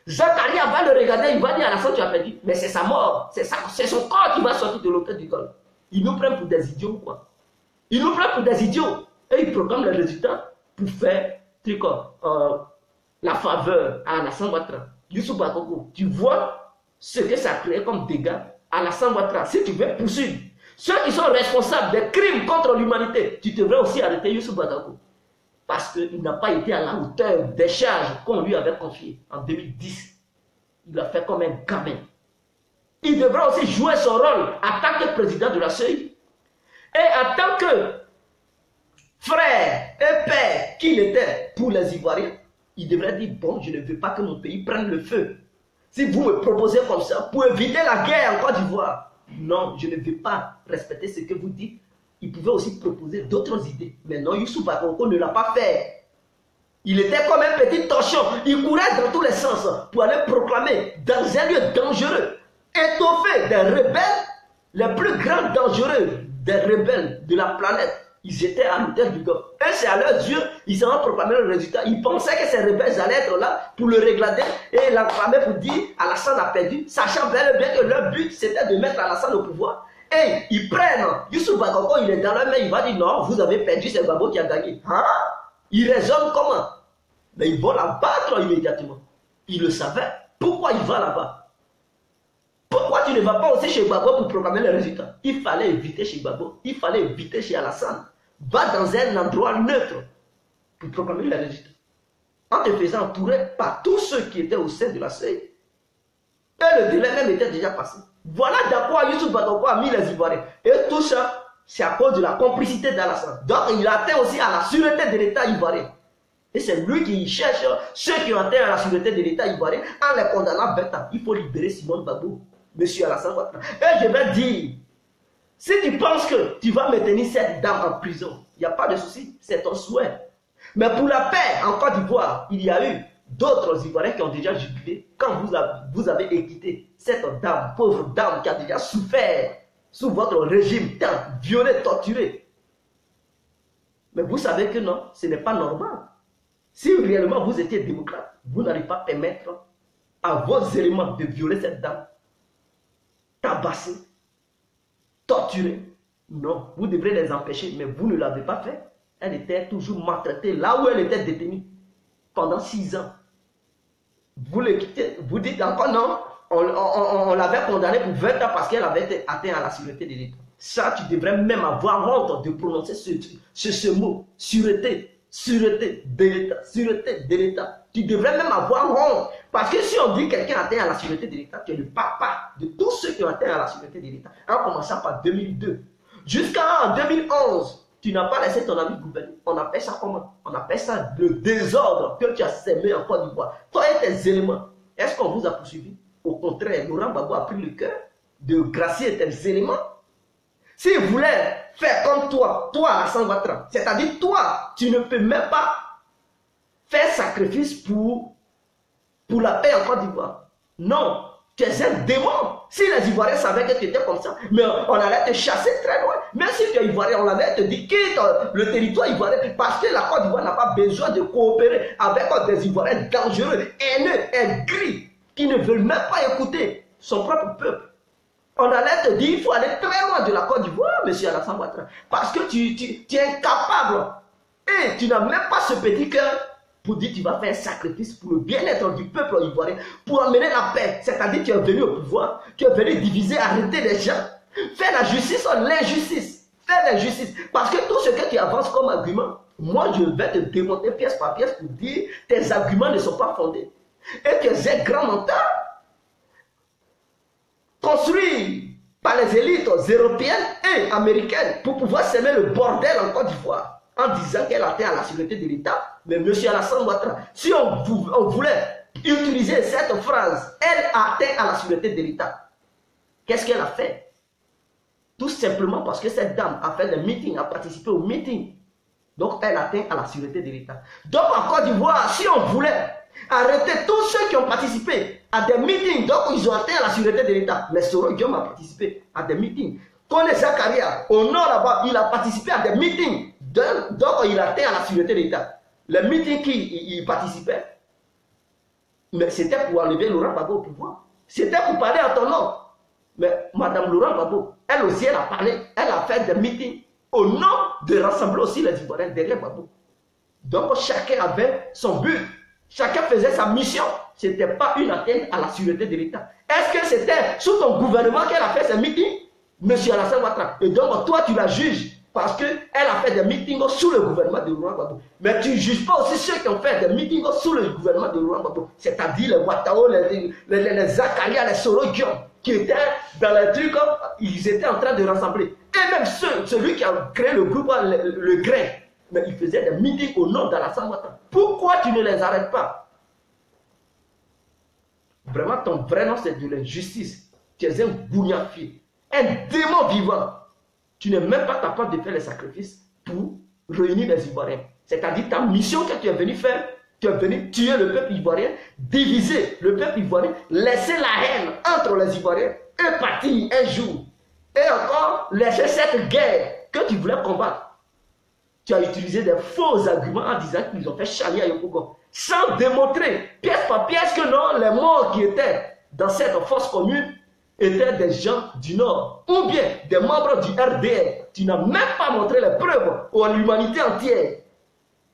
Zakaria va le regarder, il va dire Alassane, tu as perdu. Mais c'est sa mort, c'est son corps qui va sortir de l'hôtel du Golfe. Ils nous prennent pour des idiots, quoi. Ils nous prennent pour des idiots. Et ils proclament les résultats pour faire la faveur à Alassane Ouattara. Youssou Bakogo, tu vois ce que ça crée comme dégâts à Alassane Ouattara. Si tu veux poursuivre ceux qui sont responsables des crimes contre l'humanité, tu devrais aussi arrêter Youssou Bakogo. Parce qu'il n'a pas été à la hauteur des charges qu'on lui avait confiées en 2010. Il a fait comme un gamin. Il devrait aussi jouer son rôle en tant que président de la CEI et en tant que frère et père qu'il était pour les Ivoiriens. Il devrait dire, bon, je ne veux pas que mon pays prenne le feu. Si vous me proposez comme ça, pour éviter la guerre en Côte d'Ivoire, non, je ne veux pas respecter ce que vous dites. Il pouvait aussi proposer d'autres idées. Mais non, Youssou Bakogo ne l'a pas fait. Il était comme un petit torchon. Il courait dans tous les sens pour aller proclamer dans un lieu dangereux, étoffer des rebelles, les plus grands dangereux des rebelles de la planète. Ils étaient à l'hôtel du Golfe. Et c'est à leurs yeux, ils ont proclamé le résultat. Ils pensaient que ces rebelles allaient être là pour le regarder et l'acclamer pour dire Alassane a perdu, sachant bel et bien que leur but c'était de mettre Alassane au pouvoir. Et ils prennent Youssou Bakogo, il est dans leur main, il va dire non, vous avez perdu, c'est Babo qui a gagné. Hein? Ils raisonnent comment? Mais ils vont la battre immédiatement. Ils le savaient. Pourquoi il va là-bas? Pourquoi tu ne vas pas aussi chez Babo pour proclamer les résultats? Il fallait éviter chez Babo, il fallait éviter chez Alassane. Va dans un endroit neutre pour proclamer les résultats. En te faisant entourer par tous ceux qui étaient au sein de la CEI. Et le délai même était déjà passé. Voilà d'abord Youssou Bakogo a mis les Ivoiriens. Et tout ça, c'est à cause de la complicité d'Alassane. Donc il atteint aussi à la sûreté de l'État ivoirien. Et c'est lui qui cherche ceux qui ont atteint à la sûreté de l'État ivoirien en les condamnant 20 ans. Il faut libérer Simone Gbagbo, monsieur Alassane Ouattara. Et je vais dire, si tu penses que tu vas maintenir cette dame en prison, il n'y a pas de souci, c'est ton souhait. Mais pour la paix en Côte d'Ivoire, il y a eu d'autres Ivoiriens qui ont déjà jubilé quand vous avez équité cette dame, pauvre dame qui a déjà souffert sous votre régime, tant violé, torturé. Mais vous savez que non, ce n'est pas normal. Si réellement vous étiez démocrate, vous n'allez pas permettre à vos éléments de violer cette dame, tabasser, torturer. Non, vous devrez les empêcher, mais vous ne l'avez pas fait. Elle était toujours maltraitée là où elle était détenue pendant 6 ans. Vous le quittez, vous dites encore non, on l'avait condamnée pour 20 ans parce qu'elle avait été atteinte à la sûreté de l'État. Ça, tu devrais même avoir honte de prononcer ce mot, sûreté, sûreté de l'État, sûreté de l'État. Tu devrais même avoir honte. Parce que si on dit quelqu'un atteint à la sûreté de l'État, tu es le papa de tous ceux qui ont atteint à la sûreté de l'État. En commençant par 2002. Jusqu'en 2011. Tu n'as pas laissé ton ami gouverner. On appelle ça comment? On appelle ça le désordre que tu as sémé en Côte d'Ivoire. Toi et tes éléments. Est-ce qu'on vous a poursuivi? Au contraire, Laurent Gbagbo a pris le cœur de gracier tes éléments. S'il voulait faire comme toi, Alassane Ouattara, c'est-à-dire toi, tu ne peux même pas faire sacrifice pour la paix en Côte d'Ivoire. Non, tu es un démon. Si les Ivoiriens savaient que tu étais comme ça, mais on allait te chasser très loin. Même si tu es Ivoirien, on allait te dire quitte le territoire ivoirien parce que la Côte d'Ivoire n'a pas besoin de coopérer avec des Ivoiriens dangereux, haineux, aigris, qui ne veulent même pas écouter son propre peuple. On allait te dire il faut aller très loin de la Côte d'Ivoire, monsieur Alassane Ouattara, parce que tu es incapable et tu n'as même pas ce petit cœur pour dire tu vas faire un sacrifice pour le bien-être du peuple ivoirien, pour amener la paix. C'est-à-dire tu es venu au pouvoir, tu es venu diviser, arrêter les gens, faire la justice ou l'injustice. Faire la justice. Parce que tout ce que tu avances comme argument, moi je vais te démonter pièce par pièce pour dire tes arguments ne sont pas fondés. Et tu es un grand menteur construit par les élites européennes et américaines pour pouvoir semer le bordel en Côte d'Ivoire en disant qu'elle atteint à la sûreté de l'État. Mais M. Alassane Ouattara, si on voulait utiliser cette phrase, elle atteint à la sûreté de l'État. Qu'est-ce qu'elle a fait? Tout simplement parce que cette dame a fait des meetings, a participé aux meetings. Donc elle atteint à la sûreté de l'État. Donc en Côte d'Ivoire, si on voulait Arrêtez tous ceux qui ont participé à des meetings. Donc, ils ont atteint la sûreté de l'État. Mais Soro Guillaume a participé à des meetings. Kone Zakaria, au nord là-bas, il a participé à des meetings. Donc, il a atteint à la sûreté de l'État. Les meetings qu'il participait, mais c'était pour enlever Laurent Gbagbo au pouvoir. C'était pour parler à ton nom. Mais Madame Laurent Gbagbo, elle aussi, elle a parlé. Elle a fait des meetings au nom de rassembler aussi les Ivoiriens derrière Gbagbo. Donc, chacun avait son but. Chacun faisait sa mission. Ce n'était pas une atteinte à la sûreté de l'État. Est-ce que c'était sous ton gouvernement qu'elle a fait ses meetings, Monsieur Alassane Ouattara? Et donc, toi, tu la juges parce qu'elle a fait des meetings sous le gouvernement de Laurent Gbagbo. Mais tu ne juges pas aussi ceux qui ont fait des meetings sous le gouvernement de Laurent Gbagbo. C'est-à-dire les Ouattao, les Zakaria, les Soro Guillaume, qui étaient dans les trucs, ils étaient en train de rassembler. Et même celui qui a créé le groupe, le Grain, mais il faisait des meetings au nom d'Alassane Ouattara. Pourquoi tu ne les arrêtes pas? Vraiment, ton vrai nom, c'est de l'injustice. Tu es un bougnafier, un démon vivant. Tu n'es même pas capable de faire les sacrifices pour réunir les Ivoiriens. C'est-à-dire ta mission que tu es venu faire, tu es venu tuer le peuple ivoirien, diviser le peuple ivoirien, laisser la haine entre les Ivoiriens et partir un jour. Et encore, laisser cette guerre que tu voulais combattre. Tu as utilisé des faux arguments en disant qu'ils ont fait Chani à Yopougon, sans démontrer pièce par pièce que non, les morts qui étaient dans cette force commune étaient des gens du Nord, ou bien des membres du RDR. Tu n'as même pas montré les preuves à l'humanité entière.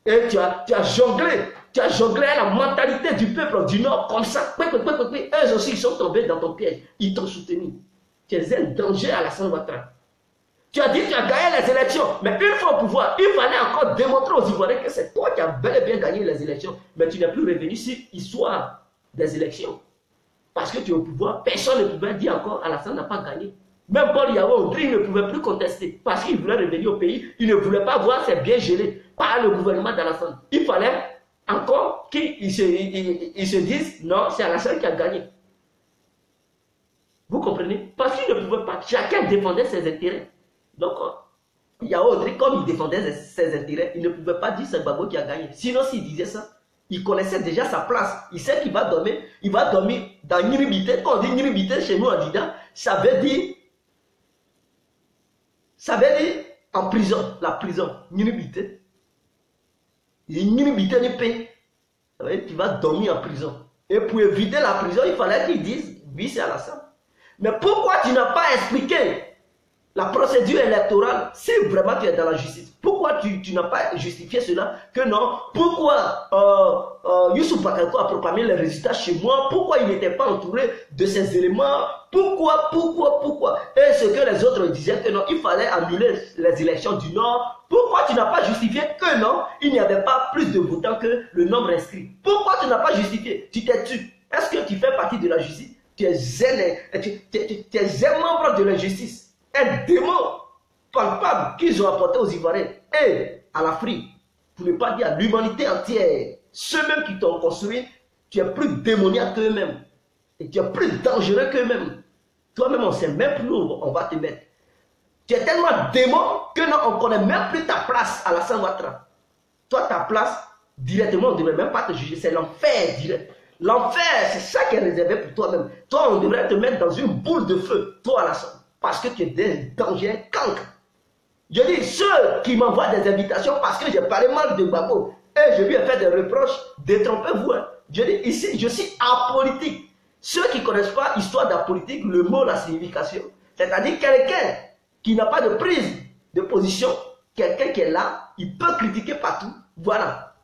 Et tu as jonglé la mentalité du peuple du Nord comme ça. Eux aussi, ils sont tombés dans ton piège. Ils t'ont soutenu. Tu es un danger à Alassane Ouattara. Tu as dit que tu as gagné les élections, mais une fois au pouvoir, il fallait encore démontrer aux Ivoiriens que c'est toi qui as bel et bien gagné les élections. Mais tu n'es plus revenu sur l'histoire des élections. Parce que tu es au pouvoir, personne ne pouvait dire encore Alassane n'a pas gagné. Même Paul Yaoundé, il ne pouvait plus contester. Parce qu'il voulait revenir au pays, il ne voulait pas voir ses biens gelés par le gouvernement d'Alassane. Il fallait encore qu'ils se disent non, c'est Alassane qui a gagné. Vous comprenez? Parce qu'il ne pouvait pas. Chacun défendait ses intérêts. Donc, Yaoundé, comme il défendait ses intérêts, il ne pouvait pas dire c'est Gbagbo qui a gagné. Sinon, s'il disait ça, il connaissait déjà sa place. Il sait qu'il va dormir. Il va dormir dans Niribité. Quand on dit Niribité chez nous en Dida, ça veut dire en prison. La prison. Niribité. Niribité n'est pas. Ça veut dire qu'il va dormir en prison. Et pour éviter la prison, il fallait qu'il dise oui, c'est Alassane. Mais pourquoi tu n'as pas expliqué la procédure électorale si vraiment tu es dans la justice? Pourquoi tu n'as pas justifié cela? Que non? Pourquoi Youssou Bakayoko a proclamé les résultats chez moi? Pourquoi il n'était pas entouré de ces éléments? Pourquoi? Et ce que les autres disaient que non, il fallait annuler les élections du Nord. Pourquoi tu n'as pas justifié que non, il n'y avait pas plus de votants que le nombre inscrit? Pourquoi tu n'as pas justifié? Tu t'es tué. Est-ce que tu fais partie de la justice? Tu es un membre de la justice. Un démon palpable qu'ils ont apporté aux Ivoiriens et à l'Afrique, pour ne pas dire à l'humanité entière. Ceux-mêmes qui t'ont construit, tu es plus démoniaque qu'eux-mêmes. Et tu es plus dangereux qu'eux-mêmes. Toi-même, on sait même plus où on va te mettre. Tu es tellement démon que non, on ne connaît même plus ta place à Alassane Ouattara. Toi, ta place, directement, on ne devrait même pas te juger. C'est l'enfer direct. L'enfer, c'est ça qui est réservé pour toi-même. Toi, on devrait te mettre dans une boule de feu. Toi, Alassane. Parce que tu es des dangers cancres. Je dis, ceux qui m'envoient des invitations parce que j'ai parlé mal de Gbagbo et je lui ai fait des reproches, détrompez-vous. Hein. Je dis, ici, je suis apolitique. Ceux qui ne connaissent pas l'histoire de la politique, le mot, la signification, c'est-à-dire quelqu'un qui n'a pas de prise de position, quelqu'un qui est là, il peut critiquer partout. Voilà.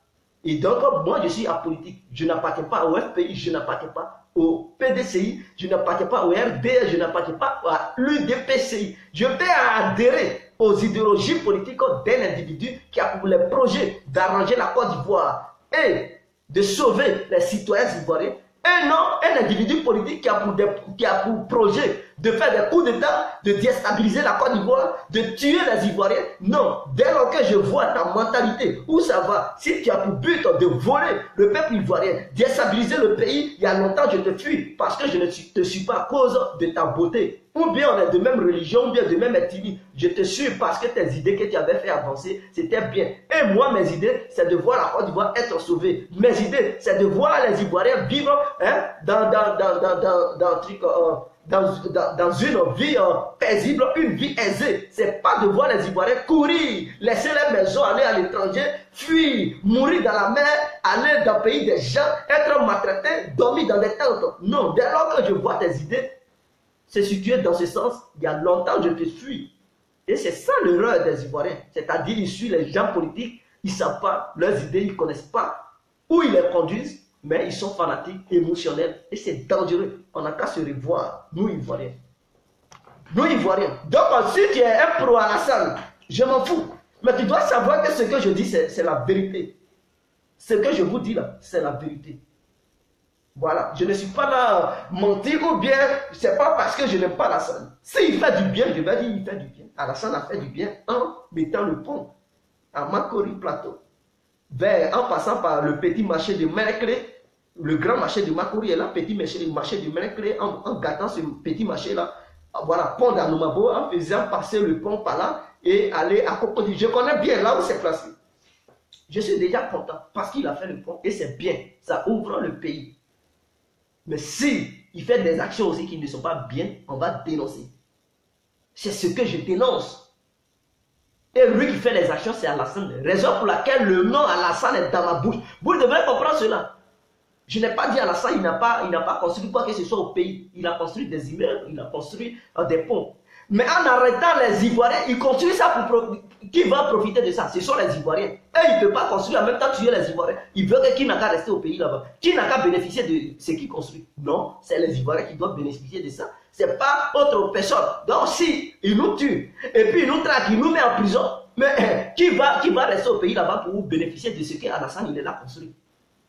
Et donc, moi, je suis apolitique. Je n'appartiens pas au FPI, je n'appartiens pas au PDCI, je n'appartiens pas au RDR, je n'appartiens pas à l'UDPCI. Je vais adhérer aux idéologies politiques d'un individu qui a pour le projet d'arranger la Côte d'Ivoire et de sauver les citoyens ivoiriens. Et non un individu politique qui a pour projet de faire des coups d'État, de déstabiliser la Côte d'Ivoire, de tuer les Ivoiriens. Non, dès lors que je vois ta mentalité, où ça va, si tu as pour but de voler le peuple ivoirien, déstabiliser le pays, il y a longtemps je te fuis parce que je ne te suis pas à cause de ta beauté. Ou bien on est de même religion, ou bien de même ethnie. Je te suis parce que tes idées que tu avais fait avancer, c'était bien. Et moi, mes idées, c'est de voir la Côte d'Ivoire être sauvée. Mes idées, c'est de voir les Ivoiriens vivre dans une vie paisible, une vie aisée. C'est pas de voir les Ivoiriens courir, laisser les maisons, aller à l'étranger, fuir, mourir dans la mer, aller dans le pays des gens, être maltraités, dormir dans des tentes. Non, dès lors que je vois tes idées, c'est situé dans ce sens, il y a longtemps je te suis. Et c'est ça l'erreur des Ivoiriens. C'est-à-dire, ils suivent les gens politiques, ils ne savent pas leurs idées, ils ne connaissent pas où ils les conduisent, mais ils sont fanatiques, émotionnels, et c'est dangereux. On n'a qu'à se revoir, nous Ivoiriens. Nous Ivoiriens. Donc, si tu es un pro Alassane, je m'en fous. Mais tu dois savoir que ce que je dis, c'est la vérité. Ce que je vous dis là, c'est la vérité. Voilà, je ne suis pas là mentir ou bien, c'est pas parce que je n'aime pas Alassane. S'il fait du bien, je vais dire il fait du bien. Alassane a fait du bien en mettant le pont à Makori Plateau, en passant par le petit marché de Merclé, le grand marché de Makori et là, petit marché de Merclé, en gâtant ce petit marché là, voilà, pont d'Anoumabo, en faisant passer le pont par là et aller à Cocody. Je connais bien là où c'est placé. Je suis déjà content parce qu'il a fait le pont et c'est bien, ça ouvre le pays. Mais si il fait des actions aussi qui ne sont pas bien, on va dénoncer. C'est ce que je dénonce. Et lui qui fait les actions, c'est Alassane. Raison pour laquelle le nom Alassane est dans ma bouche. Vous devrez comprendre cela. Je n'ai pas dit Alassane, il n'a pas construit quoi que ce soit au pays. Il a construit des immeubles, il a construit des ponts. Mais en arrêtant les Ivoiriens, il construit ça pour... Qui va profiter de ça? Ce sont les Ivoiriens. Et il ne peut pas construire en même temps tuer les Ivoiriens. Il veut que qui n'a qu'à rester au pays là-bas. Qui n'a qu'à bénéficier de ce qu'il construit? Non, c'est les Ivoiriens qui doivent bénéficier de ça. Ce n'est pas autre personne. Donc si il nous tue, et puis il nous traque, il nous met en prison, mais qui va rester au pays là-bas pour bénéficier de ce qu'Alassane il a construit?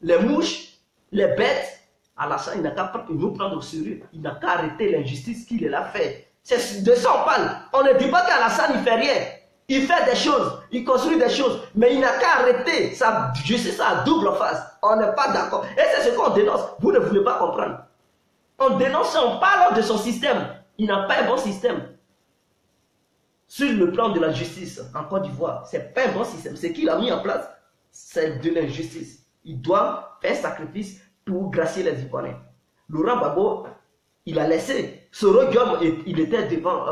Les mouches, les bêtes, Alassane il n'a qu'à nous prendre au sérieux. Il n'a qu'à arrêter l'injustice qu'il a fait. C'est de ça on parle. On ne dit pas qu'Alassane il fait rien. Il fait des choses, il construit des choses, mais il n'a qu'à arrêter sa justice à double face. On n'est pas d'accord. Et c'est ce qu'on dénonce. Vous ne voulez pas comprendre. On dénonce, on parle de son système. Il n'a pas un bon système. Sur le plan de la justice en Côte d'Ivoire, ce n'est pas un bon système. Ce qu'il a mis en place, c'est de l'injustice. Il doit faire sacrifice pour gracier les Ivoiriens. Laurent Gbagbo, il a laissé. Soro Guillaume, il était devant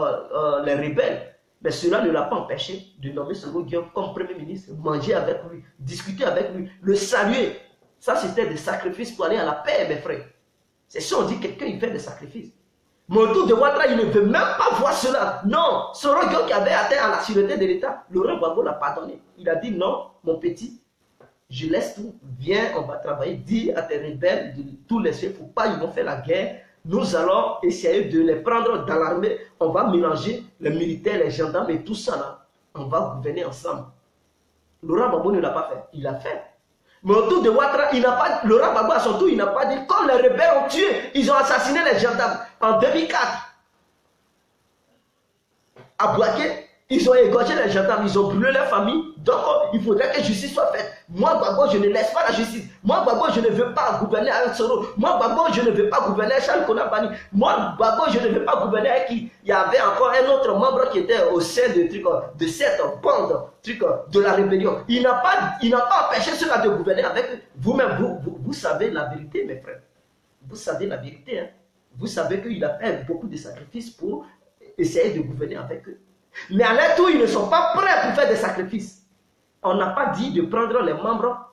les rebelles. Mais cela ne l'a pas empêché de nommer Soro Guillaume comme Premier ministre, manger avec lui, discuter avec lui, le saluer. Ça, c'était des sacrifices pour aller à la paix, mes frères. C'est ça, on dit quelqu'un, il fait des sacrifices. Montou de Ouattara, il ne veut même pas voir cela. Non, Soro Guillaume qui avait atteint à la sûreté de l'État, Laurent Gbagbo l'a pardonné. Il a dit non, mon petit, je laisse tout, viens, on va travailler, dis à tes rebelles de tous les chefs, il ne faut pas, ils vont faire la guerre. Nous allons essayer de les prendre dans l'armée. On va mélanger les militaires, les gendarmes et tout ça là. On va gouverner ensemble. Laurent Gbagbo ne l'a pas fait. Il l'a fait. Mais autour de Ouattara, Laurent Gbagbo à son tour, il n'a pas dit. Comme les rebelles ont tué, ils ont assassiné les gendarmes en 2004. À Bouaké, ils ont égorgé les gendarmes, ils ont brûlé leur famille. Donc, il faudrait que justice soit faite. Moi, Gbagbo, je ne laisse pas la justice. Moi, Gbagbo, je ne veux pas gouverner avec Soro. Moi, Gbagbo, je ne veux pas gouverner avec Charles Konabani. Moi, Gbagbo, je ne veux pas gouverner avec qui? Il y avait encore un autre membre qui était au sein de cette bande de la rébellion. Il n'a pas empêché cela de gouverner avec eux. Vous-même, vous savez la vérité, mes frères. Vous savez la vérité. Hein? Vous savez qu'il a fait beaucoup de sacrifices pour essayer de gouverner avec eux. Mais à l'aide où ils ne sont pas prêts pour faire des sacrifices. On n'a pas dit de prendre les membres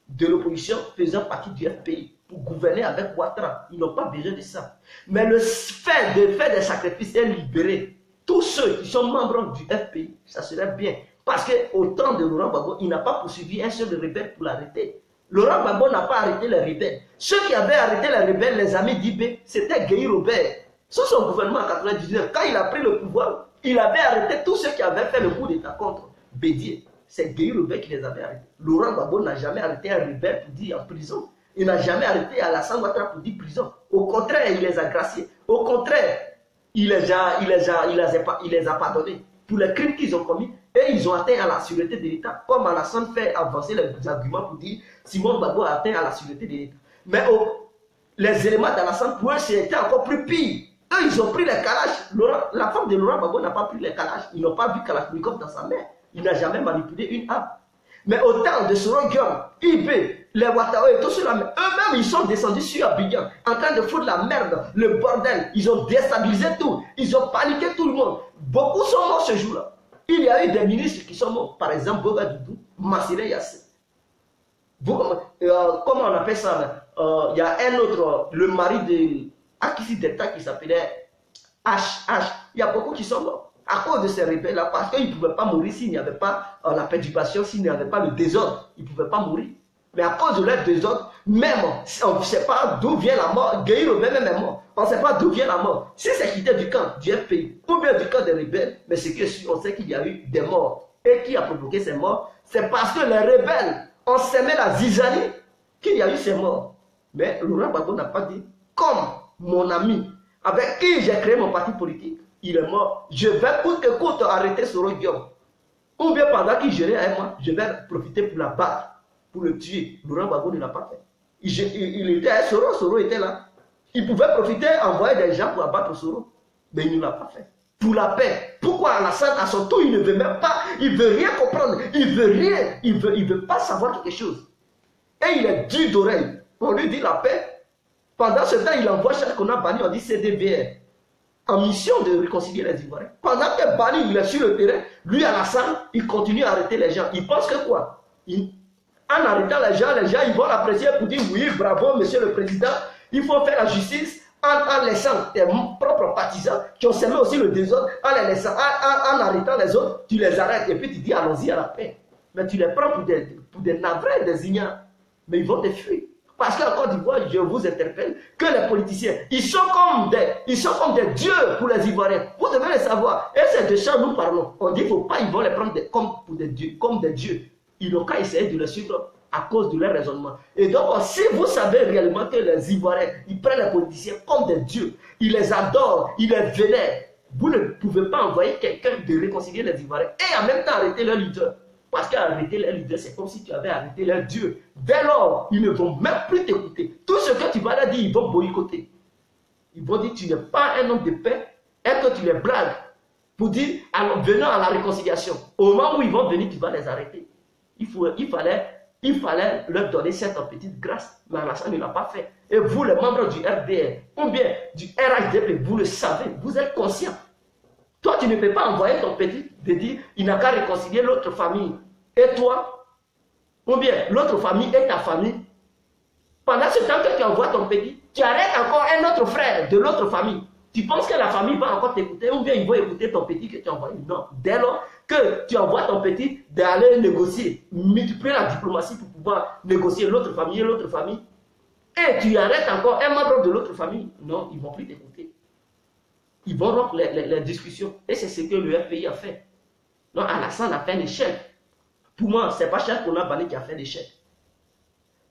de l'opposition faisant partie du FPI pour gouverner avec Ouattara. Ils n'ont pas besoin de ça. Mais le fait de faire des sacrifices et libérer tous ceux qui sont membres du FPI, ça serait bien. Parce qu'au temps de Laurent Gbagbo, il n'a pas poursuivi un seul rebelle pour l'arrêter. Laurent Gbagbo n'a pas arrêté les rebelles. Ceux qui avaient arrêté les rebelles, les amis d'Ibé, c'était Guy Robert. Sous son gouvernement en 1999, quand il a pris le pouvoir, il avait arrêté tous ceux qui avaient fait le coup d'État contre Bédier. C'est Guy Robert qui les avait arrêtés. Laurent Gbagbo n'a jamais arrêté un rebelle pour dire en prison. Il n'a jamais arrêté Alassane Ouattara pour dire prison. Au contraire, il les a graciés. Au contraire, il les a pardonnés pour les crimes qu'ils ont commis et ils ont atteint à la sûreté de l'État. Comme Alassane fait avancer les arguments pour dire Simone Gbagbo a atteint à la sûreté de l'État. Mais les éléments d'Alassane, pour eux, c'était encore plus pire. Eux, ils ont pris les calages. La femme de Laurent Gbagbo n'a pas pris les calages. Ils n'ont pas vu Kalachnikov dans sa main. Il n'a jamais manipulé une arme. Mais au temps de Soro Guillaume, IB, les Ouattara et tout cela, eux-mêmes, ils sont descendus sur Abidjan, en train de foutre la merde, le bordel. Ils ont déstabilisé tout. Ils ont paniqué tout le monde. Beaucoup sont morts ce jour-là. Il y a eu des ministres qui sont morts. Par exemple, Boga Doudou, Massiré Yassé. Comment on appelle ça? Il y a un autre, le mari de Akissi Deta qui s'appelait H. Il y a beaucoup qui sont morts. À cause de ces rebelles-là, parce qu'ils ne pouvaient pas mourir s'il n'y avait pas la perturbation, s'il n'y avait pas le désordre, ils ne pouvaient pas mourir. Mais à cause de leur désordre, même, on ne sait pas d'où vient la mort, Guerrero même est mort, on ne sait pas d'où vient la mort. Si c'est quitté du camp du FPI, ou bien du camp des rebelles, mais c'est que on sait qu'il y a eu des morts. Et qui a provoqué ces morts? C'est parce que les rebelles ont semé la zizanie qu'il y a eu ces morts. Mais Laurent Gbagbo n'a pas dit, comme mon ami, avec qui j'ai créé mon parti politique, il est mort, je vais coûte que coûte arrêter Soro Guillaume. Ou bien pendant qu'il gérait avec moi, je vais profiter pour la battre, pour le tuer. Laurent Gbagbo ne l'a pas fait. Il était à Soro, Soro était là. Il pouvait profiter, envoyer des gens pour abattre Soro. Mais il ne l'a pas fait. Pour la paix. Pourquoi Alassane, à son tour, il ne veut même pas, il ne veut rien comprendre. Il veut rien, il veut pas savoir quelque chose. Et il est dur d'oreille. On lui dit la paix. Pendant ce temps, il envoie chaque qu'on a banni, on dit CDVR. En mission de réconcilier les Ivoiriens. Pendant que Bani il est sur le terrain, lui Alassane, il continue à arrêter les gens. Il pense que quoi? En arrêtant les gens ils vont l'apprécier pour dire oui, bravo, monsieur le président, il faut faire la justice en laissant tes propres partisans qui ont semé aussi le désordre, en les laissant, en arrêtant les autres, tu les arrêtes et puis tu dis allons-y à la paix. Mais tu les prends pour des navrés, des ignorants. Mais ils vont te fuir. Parce qu'en Côte d'Ivoire, je vous interpelle, que les politiciens, ils sont comme des dieux pour les Ivoiriens. Vous devez le savoir. Et c'est de ça nous parlons. On dit qu'il ne faut pas, ils vont les prendre comme des dieux. Ils n'ont qu'à essayer de les suivre à cause de leur raisonnement. Et donc, si vous savez réellement que les Ivoiriens, ils prennent les politiciens comme des dieux, ils les adorent, ils les vénèrent, vous ne pouvez pas envoyer quelqu'un de réconcilier les Ivoiriens et en même temps arrêter leur leader. Parce qu'arrêter leur leader, c'est comme si tu avais arrêté leur Dieu. Dès lors, ils ne vont même plus t'écouter. Tout ce que tu vas leur dire, ils vont boycotter. Ils vont dire tu n'es pas un homme de paix et que tu les blagues. Pour dire, alors, venons à la réconciliation. Au moment où ils vont venir, tu vas les arrêter. Il fallait leur donner cette petite grâce. Mais Alassane ne l'a pas fait. Et vous, les membres du RDR, ou bien du RHDP, vous le savez, vous êtes conscients. Toi, tu ne peux pas envoyer ton petit de dire, il n'a qu'à réconcilier l'autre famille. Et toi, ou bien l'autre famille et ta famille. Pendant ce temps que tu envoies ton petit, tu arrêtes encore un autre frère de l'autre famille. Tu penses que la famille va encore t'écouter ou bien ils vont écouter ton petit que tu as envoyé? Non. Dès lors que tu envoies ton petit d'aller négocier, multiplier la diplomatie pour pouvoir négocier l'autre famille et l'autre famille, et tu arrêtes encore un membre de l'autre famille, non, ils ne vont plus t'écouter. Ils vont rompre les discussions. Et c'est ce que le FPI a fait. Non, Alassane a fait un échec. Pour moi, ce n'est pas Cheikh Kona Bani qui a fait l'échec.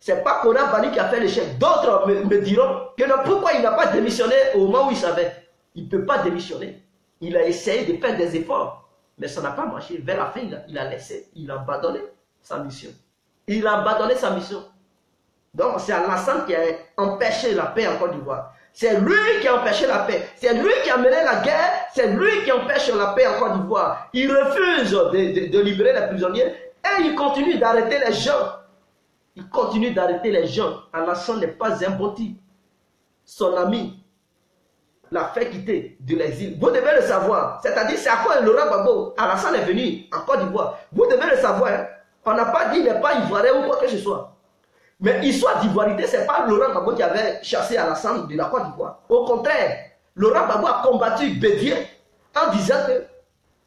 Ce n'est pas Kona Bani qui a fait l'échec. D'autres me diront que non, pourquoi il n'a pas démissionné au moment où il savait. Il ne peut pas démissionner. Il a essayé de faire des efforts. Mais ça n'a pas marché. Vers la fin, il a laissé. Il a abandonné sa mission. Il a abandonné sa mission. Donc, c'est Alassane qui a empêché la paix en Côte d'Ivoire. C'est lui qui a empêché la paix. C'est lui qui a mené la guerre. C'est lui qui empêche la paix en Côte d'Ivoire. Il refuse de libérer les prisonniers. Et il continue d'arrêter les gens. Il continue d'arrêter les gens. Alassane n'est pas un bon type. Son ami l'a fait quitter de l'exil. Vous devez le savoir. C'est-à-dire, c'est à quoi Laurent Gbagbo, Alassane est venu en Côte d'Ivoire. Vous devez le savoir. Hein? On n'a pas dit qu'il n'est pas ivoirien ou quoi que ce soit. Mais histoire d'ivoirité, ce n'est pas Laurent Gbagbo qui avait chassé Alassane de la Côte d'Ivoire. Au contraire, Laurent Gbagbo a combattu Bédier en disant que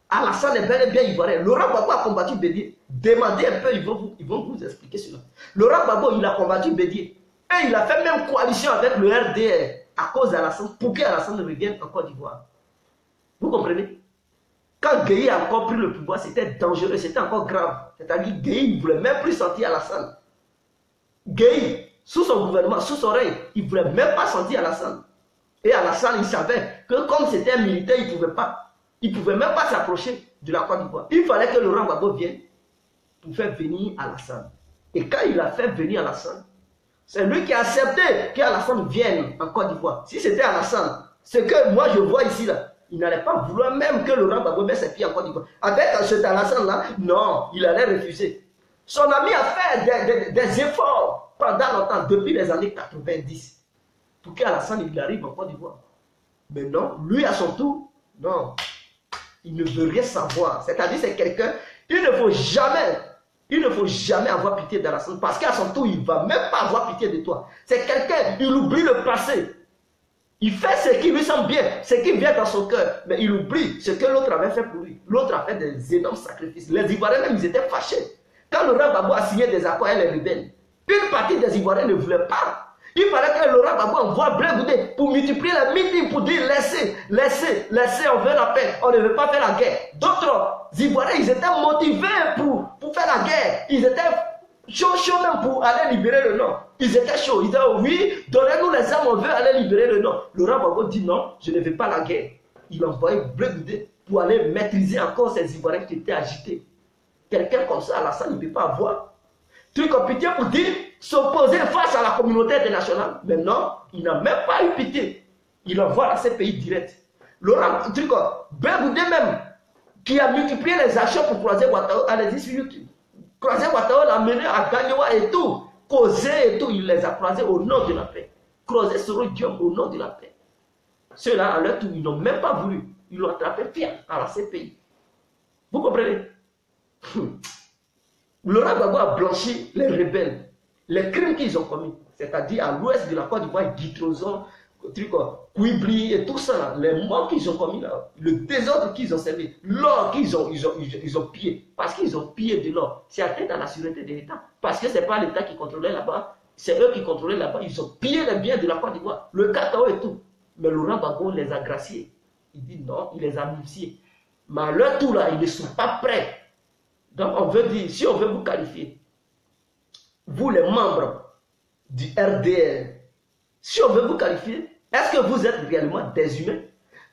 Alassane est bel et bien ivoirien. Laurent Gbagbo a combattu Bédier. Demandez un peu, ils vont vous expliquer cela. Laurent Gbagbo, il a combattu Bédier. Et il a fait même coalition avec le RDR à cause d'Alassane pour qu'Alassane revienne en Côte d'Ivoire. Vous comprenez? Quand Gueye a encore pris le pouvoir, c'était dangereux, c'était encore grave. C'est-à-dire que Gueye ne voulait même plus sentir Alassane. Gueye, sous son gouvernement, sous son règne, il ne voulait même pas sentir Alassane. Et Alassane, il savait que comme c'était un militaire, il ne pouvait même pas s'approcher de la Côte d'Ivoire. Il fallait que Laurent Gbagbo vienne pour faire venir Alassane. Et quand il a fait venir Alassane, c'est lui qui a accepté qu'Alassane vienne en Côte d'Ivoire. Si c'était Alassane, ce que moi je vois ici, là, il n'allait pas vouloir même que Laurent Gbagbo mette ses pieds en Côte d'Ivoire. Avec cet Alassane-là, non, il allait refuser. Son ami a fait des efforts pendant longtemps, depuis les années 90, pour qu'Alassane il arrive en Côte d'Ivoire. Mais non, lui à son tour, non, il ne veut rien savoir. C'est-à-dire c'est quelqu'un, il ne faut jamais avoir pitié d'Alassane, parce qu'à son tour, il ne va même pas avoir pitié de toi. C'est quelqu'un, il oublie le passé. Il fait ce qui lui semble bien, ce qui vient dans son cœur, mais il oublie ce que l'autre avait fait pour lui. L'autre a fait des énormes sacrifices. Les Ivoiriens même, ils étaient fâchés. Quand Laurent Gbagbo a signé des accords avec les rebelles, une partie des Ivoiriens ne voulait pas. Il fallait que Laurent Gbagbo envoie Blé Goudé pour multiplier les meetings, pour dire laissez, on veut la paix, on ne veut pas faire la guerre. D'autres Ivoiriens, ils étaient motivés pour faire la guerre. Ils étaient chauds même pour aller libérer le Nord. Ils étaient chauds. Ils disaient oui, donnez-nous les armes, on veut aller libérer le Nord. Laurent Gbagbo dit non, je ne veux pas la guerre. Il a envoyé Blé Goudé pour aller maîtriser encore ces Ivoiriens qui étaient agités. Quelqu'un comme ça, Alassane, il ne peut pas avoir. Truc en pitié pour dire s'opposer face à la communauté internationale. Mais non, il n'a même pas eu pitié. Il envoie à ces pays directs. Laurent, Blé Goudé même, qui a multiplié les actions pour croiser Ouattara, allez-y sur YouTube. Croiser Ouattara l'a mené à Gagnoa et tout. Causé et tout, il les a croisés au nom de la paix. Croisé Soro Diom au nom de la paix. Ceux-là, à leur tour, ils n'ont même pas voulu. Ils l'ont attrapé fier à la CPI. Vous comprenez? Laurent Gbagbo a blanchi les rebelles, les crimes qu'ils ont commis, c'est-à-dire à l'ouest de la Côte d'Ivoire, Guitrozon, Kouibli et tout ça, les morts qu'ils ont commis là, le désordre qu'ils ont servi, l'or qu'ils ont pillé, parce qu'ils ont pillé de l'or, c'est atteint à la sûreté de l'État, parce que ce n'est pas l'État qui contrôlait là-bas, c'est eux qui contrôlaient là-bas, ils ont pillé les biens de la Côte d'Ivoire, le cacao et tout. Mais Laurent Gbagbo les a graciés, il dit non, il les a muciés. Mais à leur tour là, ils ne sont pas prêts. Donc on veut dire, si on veut vous qualifier, vous les membres du RDR, si on veut vous qualifier, est-ce que vous êtes réellement des humains?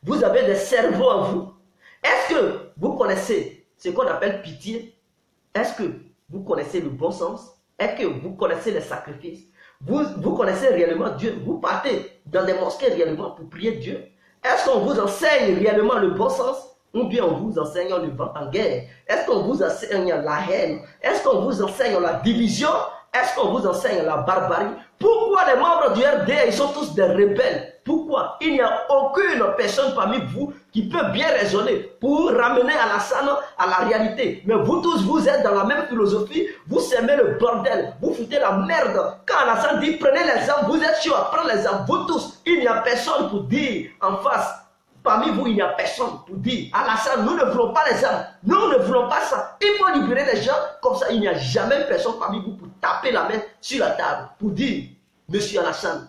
Vous avez des cerveaux en vous? Est-ce que vous connaissez ce qu'on appelle pitié? Est-ce que vous connaissez le bon sens? Est-ce que vous connaissez les sacrifices? Vous connaissez réellement Dieu? Vous partez dans des mosquées réellement pour prier Dieu? Est-ce qu'on vous enseigne réellement le bon sens? Ou bien on vous enseigne le vent en guerre? Est-ce qu'on vous enseigne la haine? Est-ce qu'on vous enseigne la division? Est-ce qu'on vous enseigne la barbarie? Pourquoi les membres du RDR, ils sont tous des rebelles? Pourquoi? Il n'y a aucune personne parmi vous qui peut bien raisonner pour ramener Alassane à la réalité. Mais vous tous, vous êtes dans la même philosophie, vous semez le bordel, vous foutez la merde. Quand Alassane dit prenez les armes, vous êtes chaud à prendre les armes. Vous tous, il n'y a personne pour dire en face. Parmi vous, il n'y a personne pour dire Alassane, nous ne voulons pas les armes, nous ne voulons pas ça. Il faut libérer les gens, comme ça il n'y a jamais personne parmi vous pour taper la main sur la table, pour dire Monsieur Alassane,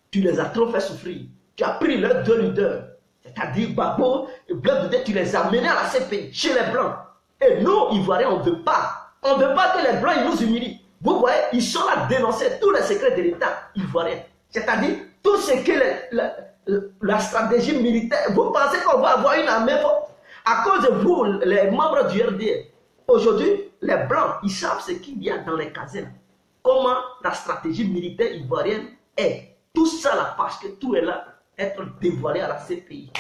tu les as trop fait souffrir. Tu as pris leurs deux leaders, c'est-à-dire Gbagbo et Blé Goudé, tu les as menés à la CPI, chez les Blancs. Et nous, Ivoiriens, on ne veut pas. On ne veut pas que les Blancs ils nous humilient. Vous voyez, ils sont là à dénoncer tous les secrets de l'État ivoirien. C'est-à-dire tout ce que la stratégie militaire. Vous pensez qu'on va avoir une armée forte? À cause de vous, les membres du RDR. Aujourd'hui, les Blancs, ils savent ce qu'il y a dans les casernes. Comment la stratégie militaire ivoirienne est. Tout ça là, parce que tout est là, être dévoilé à la CPI.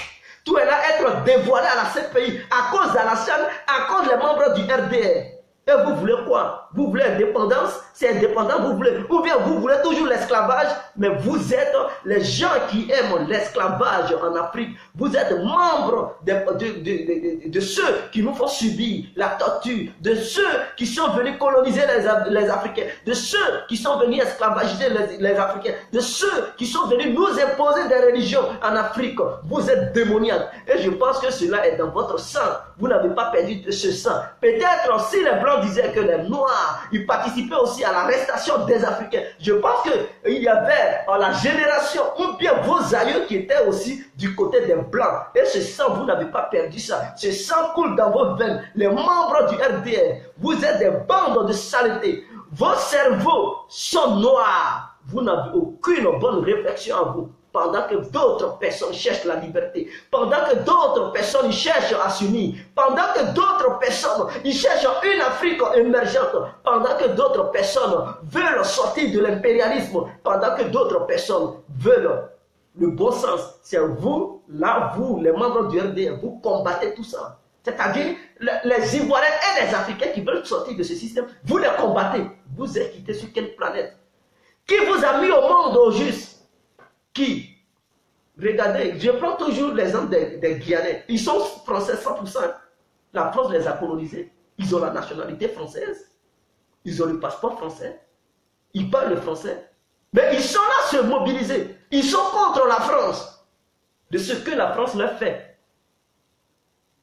Tout est là, être dévoilé à la CPI à cause d'Alassane, à cause des membres du RDR. Et vous voulez quoi? Vous voulez indépendance? C'est indépendant, vous voulez. Ou bien vous voulez toujours l'esclavage, mais vous êtes les gens qui aiment l'esclavage en Afrique. Vous êtes membres de ceux qui nous font subir la torture, de ceux qui sont venus coloniser les Africains, de ceux qui sont venus esclavagiser les Africains, de ceux qui sont venus nous imposer des religions en Afrique. Vous êtes démoniaques. Et je pense que cela est dans votre sang. Vous n'avez pas perdu de ce sang. Peut-être si les Blancs disaient que les Noirs, ils participaient aussi à l'arrestation des Africains. Je pense qu'il y avait la génération, ou bien vos aïeux qui étaient aussi du côté des Blancs. Et ce sang, vous n'avez pas perdu ça. Ce sang coule dans vos veines. Les membres du RDR, vous êtes des bandes de saleté. Vos cerveaux sont noirs. Vous n'avez aucune bonne réflexion en vous. pendant que d'autres personnes cherchent la liberté, pendant que d'autres personnes cherchent à s'unir, pendant que d'autres personnes ils cherchent une Afrique émergente, pendant que d'autres personnes veulent sortir de l'impérialisme, pendant que d'autres personnes veulent le bon sens. C'est vous, là, vous, les membres du RDR, vous combattez tout ça. C'est-à-dire les Ivoiriens et les Africains qui veulent sortir de ce système, vous les combattez. Vous êtes quitté sur quelle planète? Qui vous a mis au monde au juste? Qui? Regardez, je prends toujours l'exemple des Guyanais. Ils sont français 100%. La France les a colonisés. Ils ont la nationalité française. Ils ont le passeport français. Ils parlent le français. Mais ils sont là à se mobiliser. Ils sont contre la France. De ce que la France leur fait.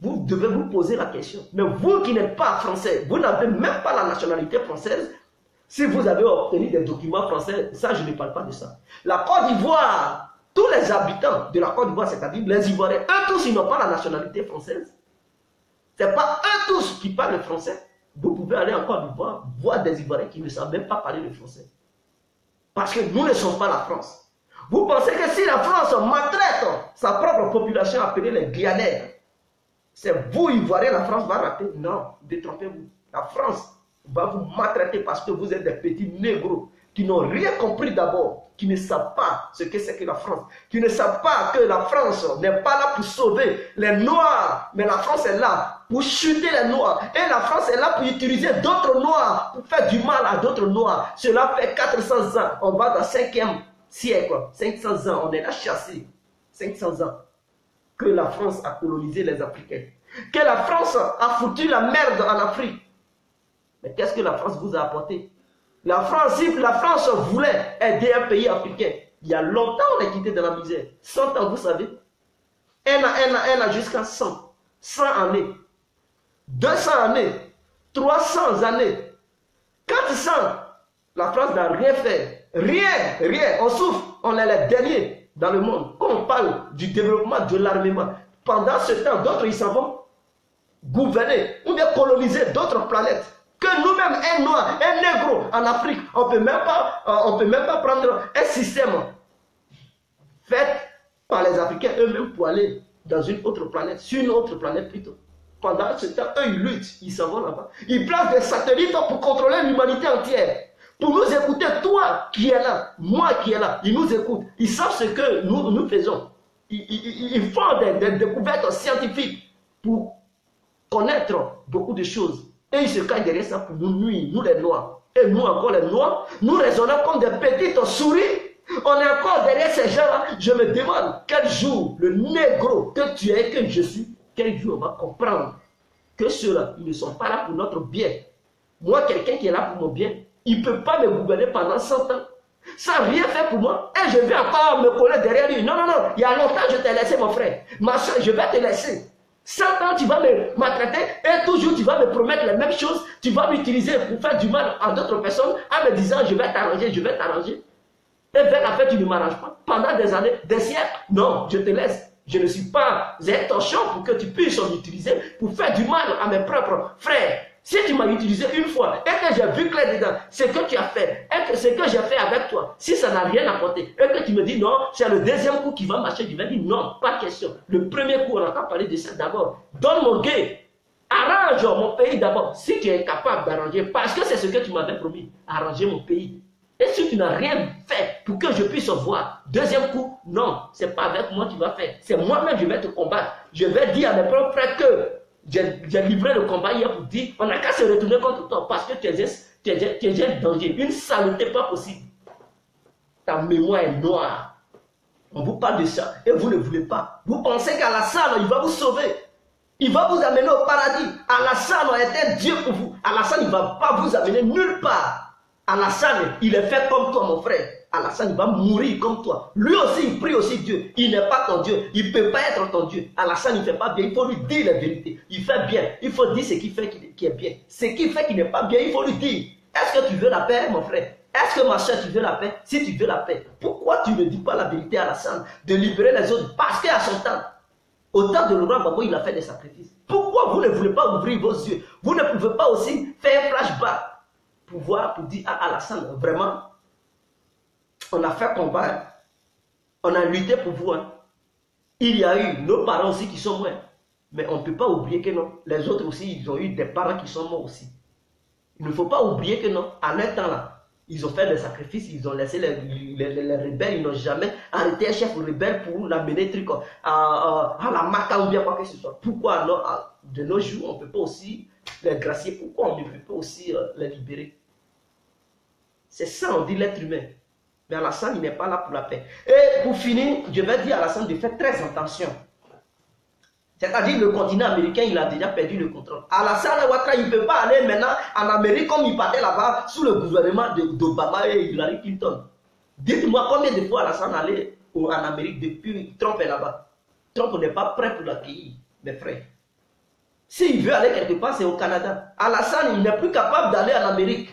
Vous devez vous poser la question. Mais vous qui n'êtes pas français, vous n'avez même pas la nationalité française. Si vous avez obtenu des documents français, ça je ne parle pas de ça. La Côte d'Ivoire, tous les habitants de la Côte d'Ivoire, c'est-à-dire les Ivoiriens, eux tous, ils n'ont pas la nationalité française. Ce n'est pas eux tous qui parlent le français. Vous pouvez aller en Côte d'Ivoire, voir des Ivoiriens qui ne savent même pas parler le français. Parce que nous ne sommes pas la France. Vous pensez que si la France maltraite sa propre population appelée les Guyanais, c'est vous, Ivoiriens, la France va rater? Non, détrompez-vous. La France va vous maltraiter parce que vous êtes des petits négros qui n'ont rien compris d'abord, qui ne savent pas ce que c'est que la France, qui ne savent pas que la France n'est pas là pour sauver les Noirs, mais la France est là pour chuter les Noirs. Et la France est là pour utiliser d'autres Noirs, pour faire du mal à d'autres Noirs. Cela fait 400 ans, on va dans le 5e siècle, 500 ans, on est là chassé, 500 ans. Que la France a colonisé les Africains. Que la France a foutu la merde en Afrique. Mais qu'est-ce que la France vous a apporté? La France, si la France voulait aider un pays africain, il y a longtemps on est quitté de la misère. 100 ans, vous savez. Elle a jusqu'à 100. 100 années. 200 années. 300 années. 400. La France n'a rien fait. Rien. On souffre. On est les derniers dans le monde. Quand on parle du développement de l'armement, pendant ce temps, d'autres ils s'en vont gouverner ou bien coloniser d'autres planètes. Que nous-mêmes, un noir, un négro en Afrique, on ne peut même pas prendre un système fait par les Africains eux-mêmes pour aller dans une autre planète, sur une autre planète plutôt. Pendant ce temps, eux ils luttent, ils s'en vont là-bas. Ils placent des satellites pour contrôler l'humanité entière. Pour nous écouter, toi qui es là, moi qui est là, ils nous écoutent. Ils savent ce que nous faisons. Ils font des découvertes scientifiques pour connaître beaucoup de choses. Et ils se cachent derrière ça pour nous nuire, nous les Noirs. Et nous encore les Noirs, nous raisonnons comme des petites souris. On est encore derrière ces gens-là. Je me demande quel jour le négro que tu es, que je suis, quel jour on va comprendre que ceux-là, ils ne sont pas là pour notre bien. Moi, quelqu'un qui est là pour mon bien, il ne peut pas me gouverner pendant 100 ans. Sans rien faire pour moi. Et je vais encore me coller derrière lui. Non. Il y a longtemps, je t'ai laissé, mon frère. Ma soeur, je vais te laisser. 100 ans, tu vas me maltraiter. Et toujours, tu vas me promettre les mêmes choses. Tu vas m'utiliser pour faire du mal à d'autres personnes en me disant, je vais t'arranger. Et vers la fin, tu ne m'arranges pas. Pendant des années, des siècles. Non, je te laisse. Je ne suis pas un torchon pour que tu puisses m'utiliser pour faire du mal à mes propres frères. Si tu m'as utilisé une fois et que j'ai vu clair dedans, ce que tu as fait et que ce que j'ai fait avec toi, si ça n'a rien apporté et que tu me dis non, c'est le deuxième coup qui va marcher, je vais dire non, pas question. Le premier coup, on a qu'à parler de ça d'abord. Donne mon gay, arrange mon pays d'abord. Si tu es capable d'arranger, parce que c'est ce que tu m'avais promis, arranger mon pays. Et si tu n'as rien fait pour que je puisse voir, deuxième coup, non, c'est pas avec moi que tu vas faire. C'est moi-même je vais te combattre. Je vais dire à mes propres frères que j'ai livré le combat hier pour dire on n'a qu'à se retourner contre toi parce que tu es un danger. Une saleté pas possible. Ta mémoire est noire. On vous parle de ça et vous ne voulez pas. Vous pensez qu'Alassane, il va vous sauver. Il va vous amener au paradis. Alassane est un Dieu pour vous. Alassane, il ne va pas vous amener nulle part. Alassane, il est fait comme toi, mon frère. Alassane, il va mourir comme toi. Lui aussi, il prie aussi Dieu. Il n'est pas ton Dieu. Il ne peut pas être ton Dieu. Alassane, il ne fait pas bien. Il faut lui dire la vérité. Il fait bien. Il faut dire ce qu'il fait qui est bien. Ce qu'il fait qui n'est pas bien, il faut lui dire. Est-ce que tu veux la paix, mon frère? Est-ce que ma soeur, tu veux la paix? Si tu veux la paix, pourquoi tu ne dis pas la vérité à Alassane de libérer les autres? Parce qu'à son temps, au temps de Laurent Gbagbo, il a fait des sacrifices. Pourquoi vous ne voulez pas ouvrir vos yeux? Vous ne pouvez pas aussi faire un flashback pour dire à Alassane, vraiment, on a fait combat. On a lutté pour vous. Hein. Il y a eu nos parents aussi qui sont morts. Mais on ne peut pas oublier que non. Les autres aussi, ils ont eu des parents qui sont morts aussi. Il ne faut pas oublier que non. À leur temps là, ils ont fait des sacrifices, ils ont laissé les rebelles, ils n'ont jamais arrêté un chef rebelle pour l'amener à la Maca ou bien quoi que ce soit. Pourquoi non, de nos jours, on ne peut pas aussi les gracier? Pourquoi on ne peut pas aussi les libérer? C'est ça, on dit l'être humain. Mais Alassane, il n'est pas là pour la paix. Et pour finir, je vais dire à Alassane de faire très attention. C'est-à-dire le continent américain, il a déjà perdu le contrôle. Alassane Ouattara, il ne peut pas aller maintenant en Amérique comme il partait là-bas sous le gouvernement d'Obama et Hillary Clinton. Dites-moi combien de fois Alassane allait en Amérique depuis Trump est là-bas. Trump n'est pas prêt pour l'accueillir, mes frères. S'il veut aller quelque part, c'est au Canada. Alassane, il n'est plus capable d'aller en Amérique.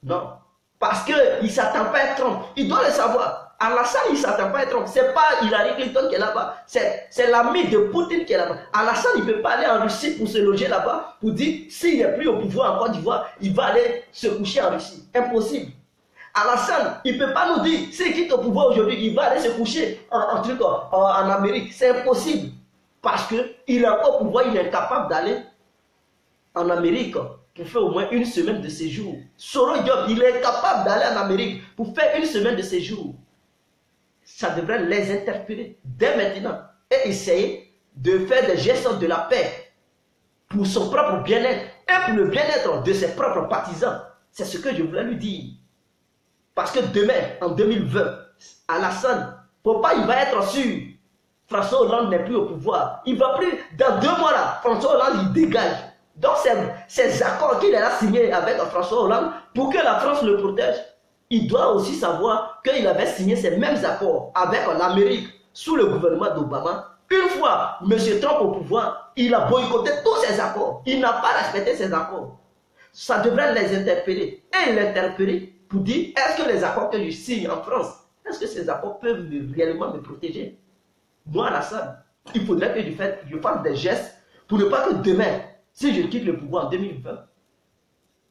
Non. Parce qu'il ne s'attend pas à Trump. Il doit le savoir. Alassane, il ne s'attend pas à Trump. Ce n'est pas Hillary Clinton qui est là-bas. C'est l'ami de Poutine qui est là-bas. Alassane, il ne peut pas aller en Russie pour se loger là-bas, pour dire, s'il n'est plus au pouvoir en Côte d'Ivoire, il va aller se coucher en Russie. Impossible. Alassane, il ne peut pas nous dire, s'il quitte au pouvoir aujourd'hui, il va aller se coucher en Amérique. C'est impossible. Parce qu'il n'est pas au pouvoir, il est incapable d'aller en Amérique pour faire au moins une semaine de séjour. Soro Diop, il est capable d'aller en Amérique pour faire une semaine de séjour. Ça devrait les interpeller dès maintenant et essayer de faire des gestes de la paix pour son propre bien-être et pour le bien-être de ses propres partisans. C'est ce que je voulais lui dire. Parce que demain, en 2020, Alassane, papa, il va être sûr. François Hollande n'est plus au pouvoir. Il va plus, dans 2 mois là, François Hollande, il dégage. Donc, ces accords qu'il a signés avec François Hollande, pour que la France le protège, il doit aussi savoir qu'il avait signé ces mêmes accords avec l'Amérique sous le gouvernement d'Obama. Une fois M. Trump au pouvoir, il a boycotté tous ces accords. Il n'a pas respecté ces accords. Ça devrait les interpeller. Et l'interpeller pour dire, est-ce que les accords que je signe en France, est-ce que ces accords peuvent réellement me protéger? Moi, Alassane, il faudrait que je fasse des gestes pour ne pas que demain, si je quitte le pouvoir en 2020,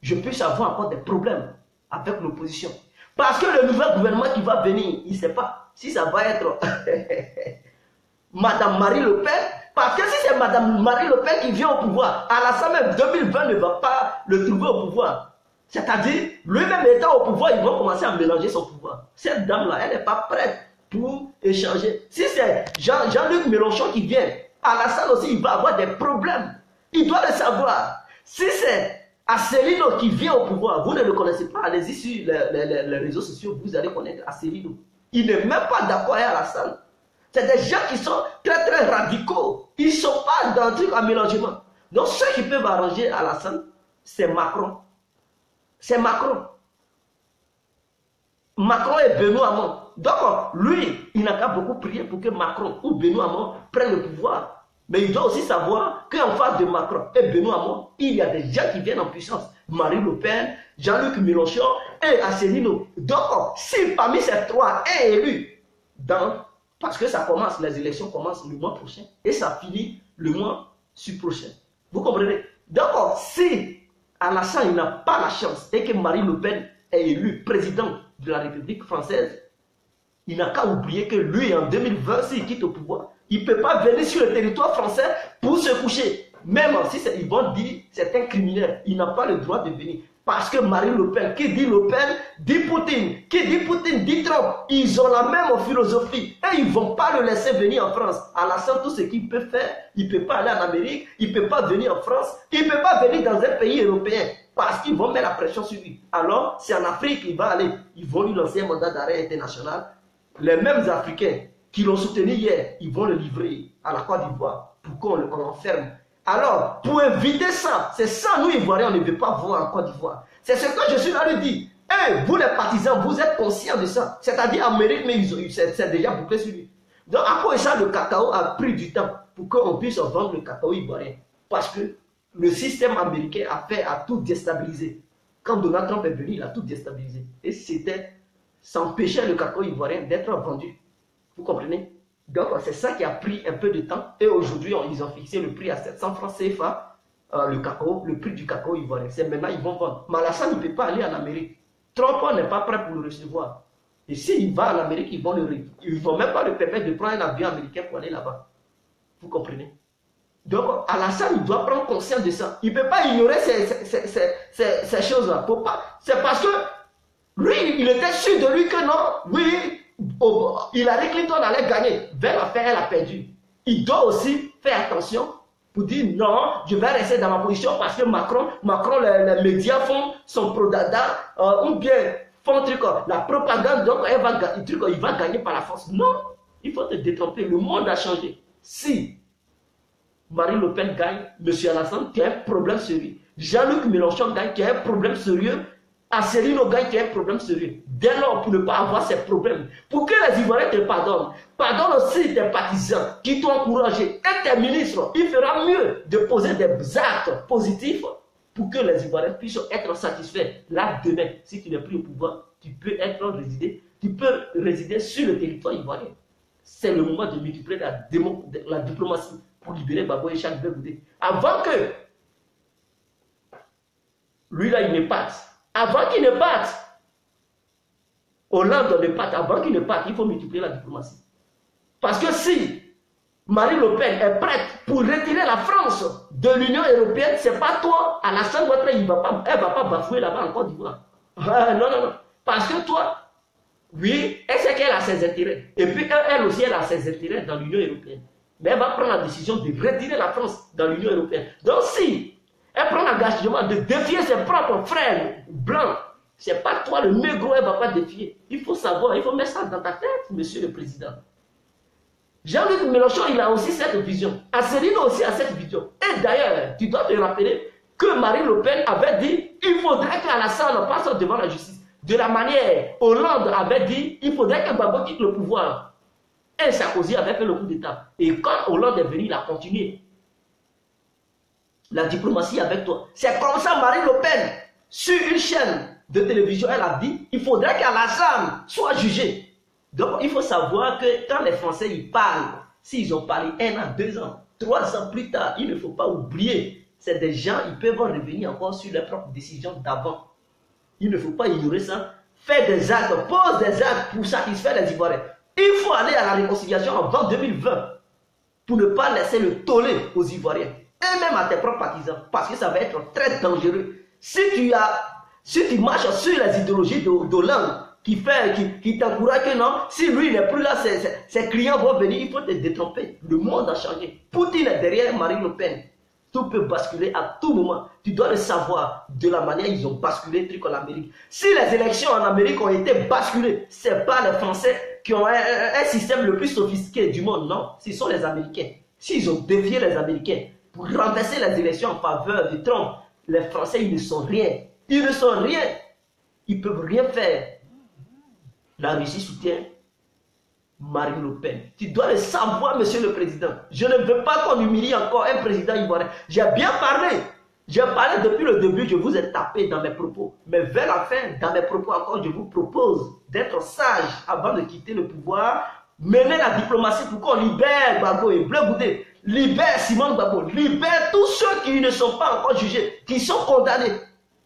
je puisse avoir encore des problèmes avec l'opposition. Parce que le nouvel gouvernement qui va venir, il ne sait pas si ça va être Madame Marie Le Pen. Parce que si c'est Madame Marie Le Pen qui vient au pouvoir, Alassane même 2020 ne va pas le trouver au pouvoir. C'est-à-dire, lui-même étant au pouvoir, ils vont commencer à mélanger son pouvoir. Cette dame-là, elle n'est pas prête pour échanger. Si c'est Jean-Luc Mélenchon qui vient, Alassane aussi, il va avoir des problèmes. Il doit le savoir. Si c'est Asselineau qui vient au pouvoir, vous ne le connaissez pas, allez-y sur les réseaux sociaux, vous allez connaître Asselineau. Il n'est même pas d'accord avec Alassane. C'est des gens qui sont très très radicaux. Ils ne sont pas dans un truc à mélangement. Donc ceux qui peuvent arranger Alassane, c'est Macron. C'est Macron. Macron et Benoît Hamon. Donc lui, il n'a qu'à beaucoup prier pour que Macron ou Benoît Hamon prennent le pouvoir. Mais il doit aussi savoir qu'en face de Macron et Benoît Hamon, il y a des gens qui viennent en puissance. Marie Le Pen, Jean-Luc Mélenchon et Asselineau. Donc, si parmi ces trois est élu, parce que ça commence, les élections commencent le mois prochain et ça finit le mois prochain. Vous comprenez? Donc, si Alassane n'a pas la chance et que Marie Le Pen est élu président de la République française, il n'a qu'à oublier que lui, en 2020, s'il quitte au pouvoir, il ne peut pas venir sur le territoire français pour se coucher. Même si ils vont dire c'est un criminel, il n'a pas le droit de venir. Parce que Marine Le Pen, qui dit Le Pen, dit Poutine. Qui dit Poutine, dit Trump. Ils ont la même philosophie. Et ils ne vont pas le laisser venir en France. Alassane, tout ce qu'il peut faire, il ne peut pas aller en Amérique, il ne peut pas venir en France, il ne peut pas venir dans un pays européen. Parce qu'ils vont mettre la pression sur lui. Alors, c'est en Afrique qu'il va aller. Ils vont lui lancer un mandat d'arrêt international. Les mêmes Africains qui l'ont soutenu hier, ils vont le livrer à la Côte d'Ivoire pour qu'on l'enferme. Alors, pour éviter ça, c'est ça, nous, Ivoiriens, on ne veut pas voir en Côte d'Ivoire. C'est ce que je suis là lui dire. Hey, vous, les partisans, vous êtes conscients de ça. C'est-à-dire, en mérite, mais c'est déjà bouclé sur lui. Donc, à quoi ça, le cacao a pris du temps pour qu'on puisse vendre le cacao ivoirien. Parce que le système américain a tout déstabilisé. Quand Donald Trump est venu, il a tout déstabilisé. Et c'était s'empêcher le cacao ivoirien d'être vendu. Vous comprenez? Donc, c'est ça qui a pris un peu de temps. Et aujourd'hui, ils ont fixé le prix à 700 francs CFA, le prix du cacao ivoirien. C'est maintenant, ils vont vendre. Mais Alassane, il ne peut pas aller en Amérique. Trump n'est pas prêt pour le recevoir. Et s'il va en Amérique, ils vont même pas lui permettre de prendre un avion américain pour aller là-bas. Vous comprenez? Donc, Alassane, il doit prendre conscience de ça. Il ne peut pas ignorer ces choses-là. C'est parce que lui, il était sûr de lui que non, oui, Hillary Clinton allait gagner. Vers la fin, elle a perdu. Il doit aussi faire attention pour dire non, je vais rester dans ma position parce que Macron, les médias font son pro-dada, ou bien font un truc, la propagande, donc il va gagner par la force. Non, il faut te détromper. Le monde a changé. Si Marine Le Pen gagne, M. Alassane, tu as un problème sérieux. Jean-Luc Mélenchon gagne, tu as un problème sérieux. Asselineau gagne, tu as un problème sérieux. Dès lors, pour ne pas avoir ces problèmes, pour que les Ivoiriens te pardonnent, pardonne aussi tes partisans qui t'ont encouragé et tes ministres. Il fera mieux de poser des actes positifs pour que les Ivoiriens puissent être satisfaits. Là, demain, si tu n'es plus au pouvoir, tu peux résider sur le territoire ivoirien. C'est le moment de multiplier la diplomatie pour libérer Gbagbo et Charles Blé. Avant que lui là, il ne parte. Avant qu'il ne parte, Hollande ne parte. Avant qu'il ne parte, il faut multiplier la diplomatie. Parce que si Marine Le Pen est prête pour retirer la France de l'Union européenne, c'est pas toi, Alassane Ouattara, elle ne va pas bafouer là-bas en Côte d'Ivoire. Non. Parce que toi, oui, elle sait qu'elle a ses intérêts. Et puis elle aussi, elle a ses intérêts dans l'Union européenne. Mais elle va prendre la décision de retirer la France dans l'Union européenne. Donc si elle prend l'engagement de défier ses propres frères blancs, c'est pas toi le négro, elle ne va pas défier. Il faut savoir, il faut mettre ça dans ta tête, monsieur le président. Jean-Luc Mélenchon, il a aussi cette vision. Asselineau aussi a cette vision. Et d'ailleurs, tu dois te rappeler que Marine Le Pen avait dit il faudrait qu'Alassane passe devant la justice. De la manière, Hollande avait dit il faudrait que Gbagbo quitte le pouvoir. Et Sarkozy avait fait le coup d'État. Et quand Hollande est venu, il a continué la diplomatie avec toi. C'est comme ça Marine Le Pen, sur une chaîne de télévision, elle a dit il faudrait qu'Alassane soit jugé. Donc il faut savoir que quand les Français ils parlent, s'ils ont parlé 1 an, 2 ans, 3 ans plus tard, il ne faut pas oublier, c'est des gens, ils peuvent revenir encore sur leurs propres décisions d'avant. Il ne faut pas ignorer ça. Faire des actes, pose des actes pour satisfaire les Ivoiriens. Il faut aller à la réconciliation avant 2020 pour ne pas laisser le tollé aux Ivoiriens et même à tes propres partisans parce que ça va être très dangereux. Si tu marches sur les idéologies d'Hollande qui t'encourage que non, si lui n'est plus là, ses clients vont venir, il faut te détromper. Le monde a changé. Poutine est derrière Marine Le Pen. Tout peut basculer à tout moment. Tu dois le savoir de la manière ils ont basculé truc en Amérique. Si les élections en Amérique ont été basculées, ce n'est pas les Français qui ont un système le plus sophistiqué du monde, non. Ce sont les Américains. S'ils ont défié les Américains pour renverser les élections en faveur de Trump, les Français, ils ne sont rien. Ils ne sont rien. Ils ne peuvent rien faire. La Russie soutient Marine Le Pen. Tu dois le savoir, monsieur le président. Je ne veux pas qu'on humilie encore un président ivoirien. J'ai bien parlé. J'ai parlé depuis le début, je vous ai tapé dans mes propos. Mais vers la fin, dans mes propos encore, je vous propose d'être sage avant de quitter le pouvoir. Mener la diplomatie pour qu'on libère Gbagbo et Blé Goudé. Libère Simone Gbagbo. Libère tous ceux qui ne sont pas encore jugés, qui sont condamnés.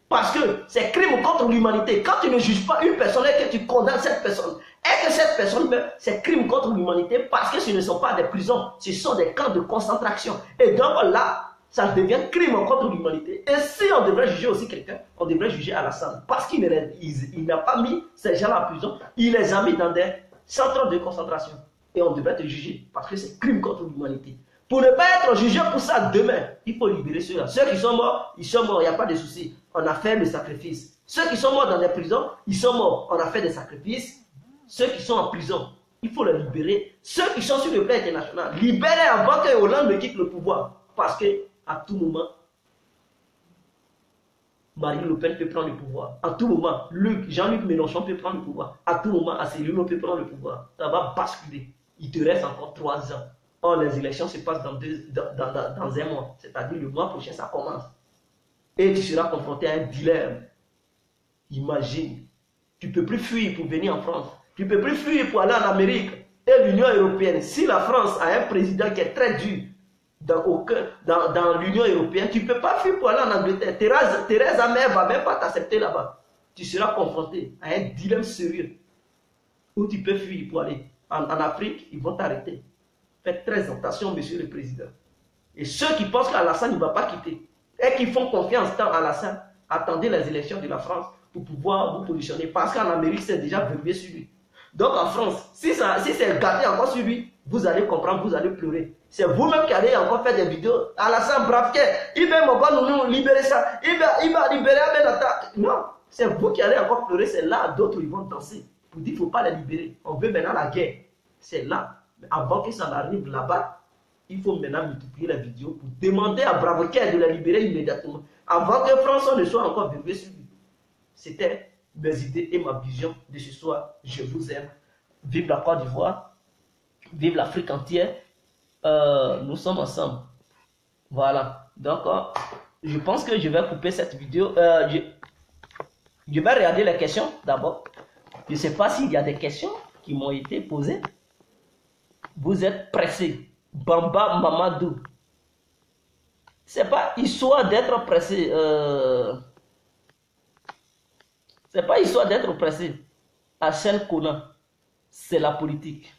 Parce que c'est crime contre l'humanité. Quand tu ne juges pas une personne et que tu condamnes cette personne, et que cette personne meurt, c'est crime contre l'humanité parce que ce ne sont pas des prisons, ce sont des camps de concentration. Et donc là, ça devient crime contre l'humanité. Et si on devrait juger aussi quelqu'un, on devrait juger Alassane. Parce qu'il n'a pas mis ces gens-là en prison, il les a mis dans des centres de concentration. Et on devrait te juger parce que c'est crime contre l'humanité. Pour ne pas être jugé pour ça demain, il faut libérer ceux-là. Ceux qui sont morts, ils sont morts, il n'y a pas de souci. On a fait le sacrifice. Ceux qui sont morts dans des prisons, ils sont morts. On a fait des sacrifices. Ceux qui sont en prison, il faut les libérer. Ceux qui sont sur le plan international, libérez avant que Hollande ne quitte le pouvoir. Parce que à tout moment, Marine Le Pen peut prendre le pouvoir. À tout moment, Jean-Luc Mélenchon peut prendre le pouvoir. À tout moment, Asselineau peut prendre le pouvoir. Ça va basculer. Il te reste encore 3 ans. Or, les élections se passent dans 1 mois. C'est-à-dire le mois prochain, ça commence. Et tu seras confronté à un dilemme. Imagine, tu ne peux plus fuir pour venir en France. Tu ne peux plus fuir pour aller en Amérique. Et l'Union européenne, si la France a un président qui est très dur dans l'Union européenne, tu ne peux pas fuir pour aller en Angleterre. Theresa May ne va même pas t'accepter là-bas. Tu seras confronté à un dilemme sérieux. où tu peux fuir pour aller. En Afrique, ils vont t'arrêter. Faites très attention, monsieur le président. Et ceux qui pensent qu'Alassane ne va pas quitter, et qui font confiance dans Alassane, attendez les élections de la France pour pouvoir vous positionner. Parce qu'en Amérique, c'est déjà verrouillé sur lui. Donc en France, si c'est gardé encore sur lui, vous allez comprendre, vous allez pleurer. C'est vous-même qui allez encore faire des vidéos. Alassane Brafke, il va nous libérer ça. Il va libérer Abenata. Non, c'est vous qui allez encore pleurer. C'est là, d'autres ils vont danser. Pour dire qu'il ne faut pas les libérer. On veut maintenant la guerre. C'est là. Mais avant que ça n'arrive là-bas, il faut maintenant multiplier les vidéos pour demander à Brafke de les libérer immédiatement. Avant que François ne soit encore verrouillé sur lui. C'était mes idées et ma vision de ce soir. Je vous aime. Vive la Côte d'Ivoire. Vive l'Afrique entière. Nous sommes ensemble. Voilà. Donc, je pense que je vais couper cette vidéo. Je vais regarder les questions d'abord. Je ne sais pas s'il y a des questions qui m'ont été posées. Vous êtes pressé. Bamba Mamadou. C'est pas histoire d'être pressé. C'est pas histoire d'être pressé. Hachel Kona. C'est la politique.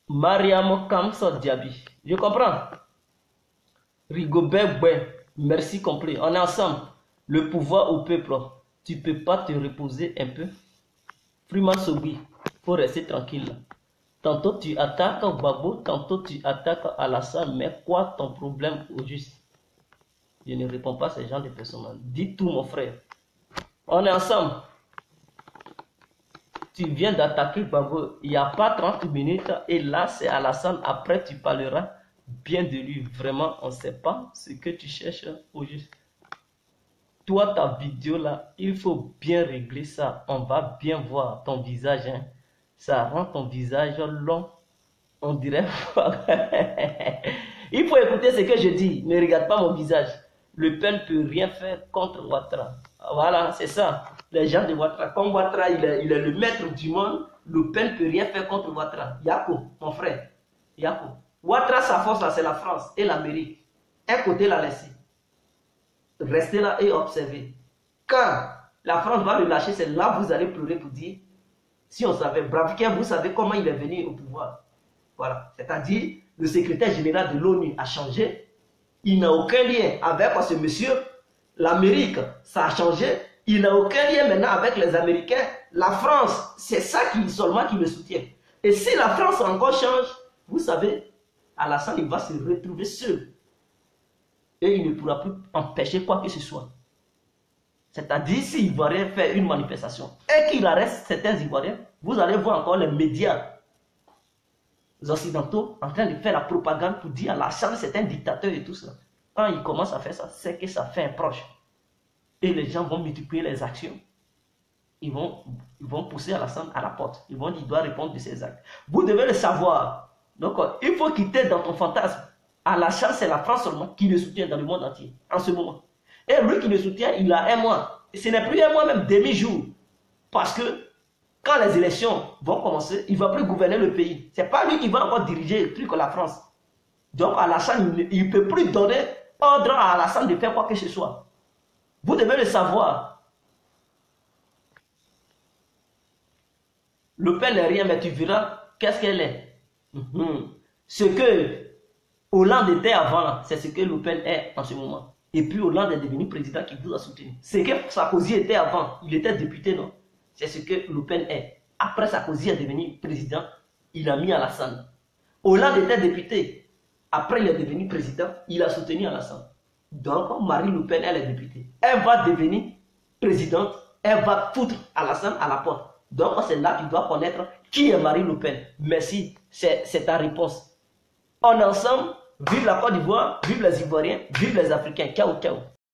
Mariam Kamsa Diaby. Je comprends. Rigobert Bouin. Merci complet. On est ensemble. Le pouvoir au peuple. Tu peux pas te reposer un peu. Freeman Sobi. Faut rester tranquille. Tantôt tu attaques Gbagbo, tantôt tu attaques Alassane. Mais quoi ton problème au juste? Je ne réponds pas à ces gens de personnes. Dis tout mon frère. On est ensemble. Tu viens d'attaquer Gbagbo, il n'y a pas 30 minutes et là c'est Alassane. Après tu parleras bien de lui. Vraiment, on ne sait pas ce que tu cherches au juste. Toi, ta vidéo là, il faut bien régler ça. On va bien voir ton visage. Hein. Ça rend ton visage long. On dirait... Il faut écouter ce que je dis. Ne regarde pas mon visage. Le Pen ne peut rien faire contre Ouattara. Voilà, c'est ça. Les gens de Ouattara. Comme Ouattara, il est le maître du monde, Le Pen ne peut rien faire contre Ouattara. Yako, mon frère. Yako. Ouattara, sa force là, c'est la France et l'Amérique. Un côté l'a laissé. Restez là et observez. Quand la France va le lâcher, c'est là que vous allez pleurer pour dire, si on savait, Brafke, vous savez comment il est venu au pouvoir. Voilà. C'est-à-dire, le secrétaire général de l'ONU a changé. Il n'a aucun lien avec ce monsieur. L'Amérique, ça a changé. Il n'a aucun lien maintenant avec les Américains. La France, c'est ça seulement qui le soutient. Et si la France encore change, vous savez, Alassane, il va se retrouver seul. Et il ne pourra plus empêcher quoi que ce soit. C'est-à-dire, si Ivoirien fait une manifestation et qu'il arrête certains Ivoiriens, vous allez voir encore les médias occidentaux en train de faire la propagande pour dire Alassane, c'est un dictateur et tout ça. Quand il commence à faire ça, c'est que ça fait un proche. Et les gens vont multiplier les actions. Ils vont pousser Alassane à la porte. Ils vont dire, il doit répondre de ses actes. Vous devez le savoir. Donc, il faut quitter dans ton fantasme. Alassane, c'est la France seulement qui le soutient dans le monde entier, en ce moment. Et lui qui le soutient, il a un mois. Et ce n'est plus un mois, même demi-jour. Parce que quand les élections vont commencer, il ne va plus gouverner le pays. Ce n'est pas lui qui va encore diriger le truc comme la France. Donc Alassane, il ne peut plus donner ordre à Alassane de faire quoi que ce soit. Vous devez le savoir. Le Pen n'est rien, mais tu verras qu'est-ce qu'elle est. Ce que Hollande était avant, c'est ce que Le Pen est en ce moment. Et puis Hollande est devenu président qui vous a soutenu. Ce que Sarkozy était avant, il était député, non? C'est ce que Le Pen est. Après Sarkozy est devenu président, il a mis Alassane. Hollande était député. Après il est devenu président, il a soutenu Alassane. Donc Marine Le Pen, elle est députée. Elle va devenir présidente, elle va foutre Alassane à la porte. Donc c'est là que tu dois connaître qui est Marine Le Pen. Merci, c'est ta réponse. On est ensemble, vive la Côte d'Ivoire, vive les Ivoiriens, vive les Africains. Ciao, ciao.